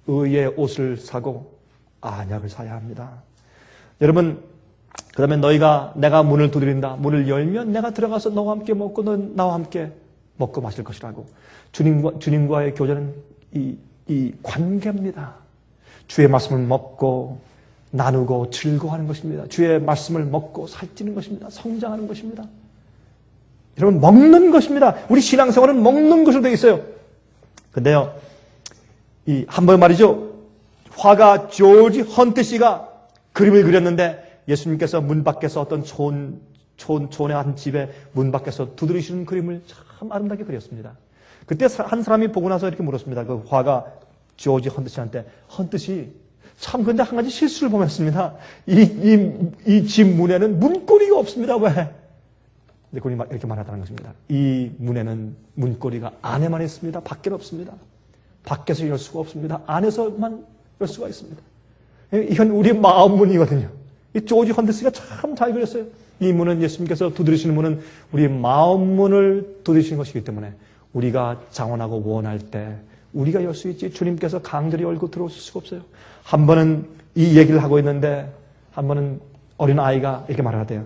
의의 옷을 사고 안약을 사야 합니다. 여러분, 그 다음에 내가 문을 두드린다. 문을 열면 내가 들어가서 너와 함께 먹고 넌 나와 함께 먹고 마실 것이라고. 주님과의 교제는 이 관계입니다. 주의 말씀을 먹고 나누고 즐거워하는 것입니다. 주의 말씀을 먹고 살찌는 것입니다. 성장하는 것입니다. 여러분, 먹는 것입니다. 우리 신앙생활은 먹는 것으로 되어 있어요. 근데요, 한 번 말이죠. 화가 조지 헌트 씨가 그림을 그렸는데 예수님께서 문 밖에서 어떤 촌의 한 집에 문 밖에서 두드리시는 그림을 참 아름답게 그렸습니다. 그때 한 사람이 보고 나서 이렇게 물었습니다. 그 화가 조지 헌트 씨한테, 헌트 씨, 참 근데 한 가지 실수를 범했습니다. 이 집 문에는 문고리가 없습니다. 왜? 근데 그분이 이렇게 말하다는 것입니다. 이 문에는 문고리가 안에만 있습니다. 밖에는 없습니다. 밖에서 열 수가 없습니다. 안에서만 열 수가 있습니다. 이건 우리 마음 문이거든요. 이 조지 헌트 씨가 참 잘 그렸어요. 이 문은, 예수님께서 두드리시는 문은 우리 마음 문을 두드리시는 것이기 때문에 우리가 장원하고 원할 때 우리가 열 수 있지 주님께서 강제로 열고 들어오실 수가 없어요. 한 번은 이 얘기를 하고 있는데 한 번은 어린 아이가 이렇게 말하대요.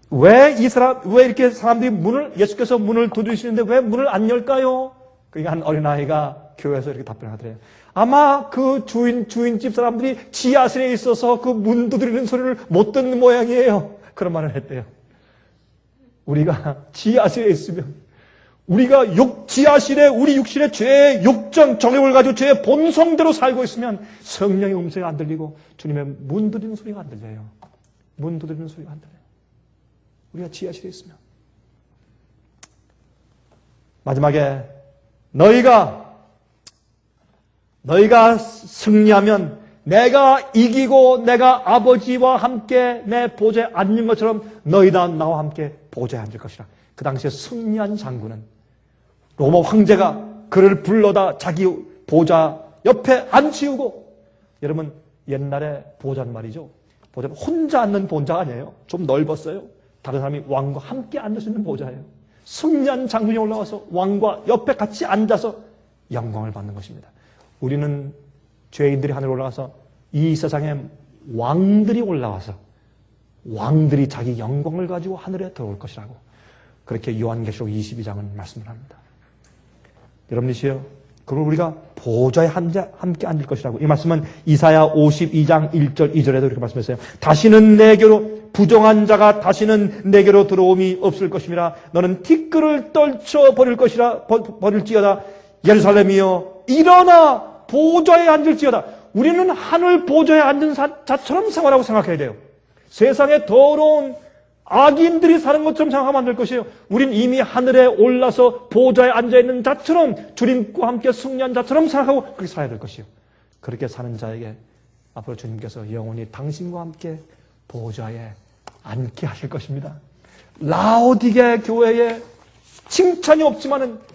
왜 이렇게 사람들이 예수께서 문을 두드리시는데 왜 문을 안 열까요? 그러니까 한 어린 아이가 교회에서 이렇게 답변하더래요. 아마 그 주인집 사람들이 지하실에 있어서 그 문 두드리는 소리를 못 듣는 모양이에요. 그런 말을 했대요. 우리가 지하실에 있으면 우리가 지하실에 우리 육신의 죄의 욕정, 정욕을 가지고 죄의 본성대로 살고 있으면 성령의 음성이 안 들리고 주님의 문 두드리는 소리가 안 들려요. 문 두드리는 소리가 안 들려요. 우리가 지하실에 있으면. 마지막에 너희가 승리하면 내가 이기고 내가 아버지와 함께 내 보좌에 앉는 것처럼 너희도 나와 함께 보좌에 앉을 것이라. 그 당시에 승리한 장군은 로마 황제가 그를 불러다 자기 보좌 옆에 앉히우고, 여러분 옛날에 보좌는 말이죠. 보좌는 혼자 앉는 보좌가 아니에요. 좀 넓었어요. 다른 사람이 왕과 함께 앉을 수 있는 보좌예요. 승리한 장군이 올라와서 왕과 옆에 같이 앉아서 영광을 받는 것입니다. 우리는 죄인들이 하늘에 올라가서 이 세상에 왕들이 올라와서 왕들이 자기 영광을 가지고 하늘에 들어올 것이라고 그렇게 요한계시록 22장은 말씀을 합니다. 여러분이시여, 그걸 우리가 보좌에 함께 앉을 것이라고. 이 말씀은 이사야 52장 1절 2절에도 이렇게 말씀했어요. 다시는 내게로 부정한 자가 다시는 내게로 들어옴이 없을 것임이라. 너는 티끌을 떨쳐 버릴지어다. 예루살렘이여 일어나 보좌에 앉을지어다. 우리는 하늘 보좌에 앉은 자처럼 생활하고 생각해야 돼요. 세상에 더러운 악인들이 사는 것처럼 생각하면 안 될 것이에요. 우린 이미 하늘에 올라서 보좌에 앉아있는 자처럼 주님과 함께 승리한 자처럼 생각하고 그렇게 살아야 될 것이에요. 그렇게 사는 자에게 앞으로 주님께서 영원히 당신과 함께 보좌에 앉게 하실 것입니다. 라오디게 교회에 칭찬이 없지만은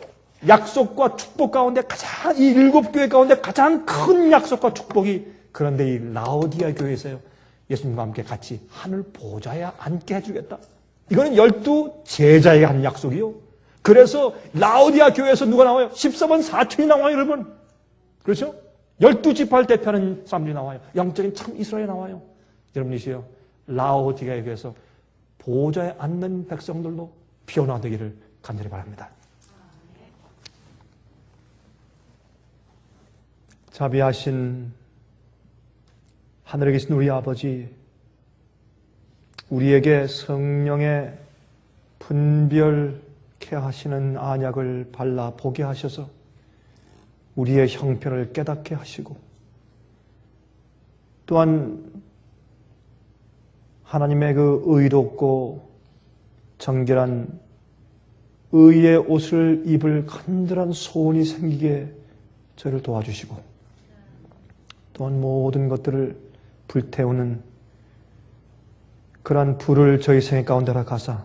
약속과 축복 가운데 가장, 이 7교회 가운데 가장 큰 약속과 축복이, 그런데 이 라오디게 교회에서요, 예수님과 함께 같이 하늘 보좌에 앉게 해주겠다. 이거는 12 제자에게 한 약속이요. 그래서 라오디아 교회에서 누가 나와요? 14번 사촌이 나와요, 여러분. 그렇죠? 12지파를 대표하는 사람들이 나와요. 영적인 참 이스라엘이 나와요. 여러분이시요, 라오디아 교회에서 보좌에 앉는 백성들로 변화되기를 간절히 바랍니다. 자비하신 하늘에 계신 우리 아버지, 우리에게 성령의 분별케 하시는 안약을 발라 보게 하셔서 우리의 형편을 깨닫게 하시고, 또한 하나님의 그 의롭고 정결한 의의 옷을 입을 간절한 소원이 생기게 저를 도와주시고, 또한 모든 것들을 불태우는 그러한 불을 저희 생애 가운데라 가사,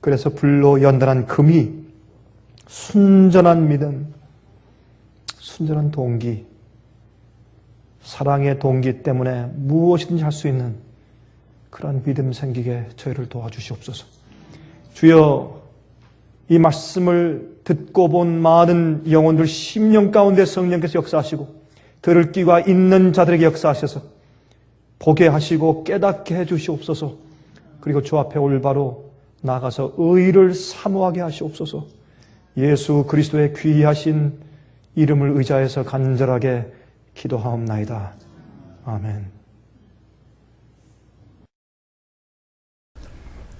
그래서 불로 연단한 금이 순전한 믿음, 순전한 동기, 사랑의 동기 때문에 무엇이든지 할 수 있는 그러한 믿음 생기게 저희를 도와주시옵소서. 주여, 이 말씀을 듣고 본 많은 영혼들 심령 가운데 성령께서 역사하시고 들을 귀가 있는 자들에게 역사하셔서 보게 하시고 깨닫게 해주시옵소서. 그리고 주 앞에 올바로 나가서 의를 사모하게 하시옵소서. 예수 그리스도의 귀하신 이름을 의지해서 간절하게 기도하옵나이다. 아멘.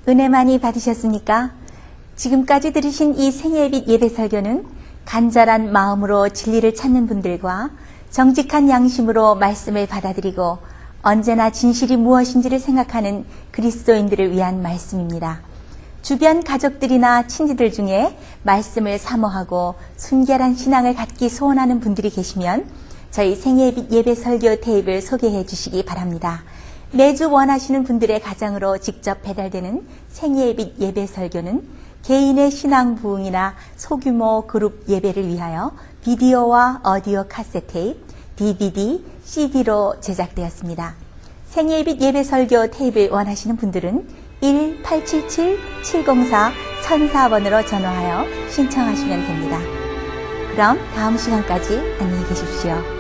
은혜 많이 받으셨습니까? 지금까지 들으신 이 생애빛 예배 설교는 간절한 마음으로 진리를 찾는 분들과 정직한 양심으로 말씀을 받아들이고 언제나 진실이 무엇인지를 생각하는 그리스도인들을 위한 말씀입니다. 주변 가족들이나 친지들 중에 말씀을 사모하고 순결한 신앙을 갖기 소원하는 분들이 계시면 저희 생애빛 예배 설교 테이프를 소개해 주시기 바랍니다. 매주 원하시는 분들의 가정으로 직접 배달되는 생애빛 예배 설교는 개인의 신앙 부흥이나 소규모 그룹 예배를 위하여 비디오와 오디오 카세트 테이프, DVD, CD로 제작되었습니다. 생애빛 예배 설교 테이프를 원하시는 분들은 1-877-704-1004번으로 전화하여 신청하시면 됩니다. 그럼 다음 시간까지 안녕히 계십시오.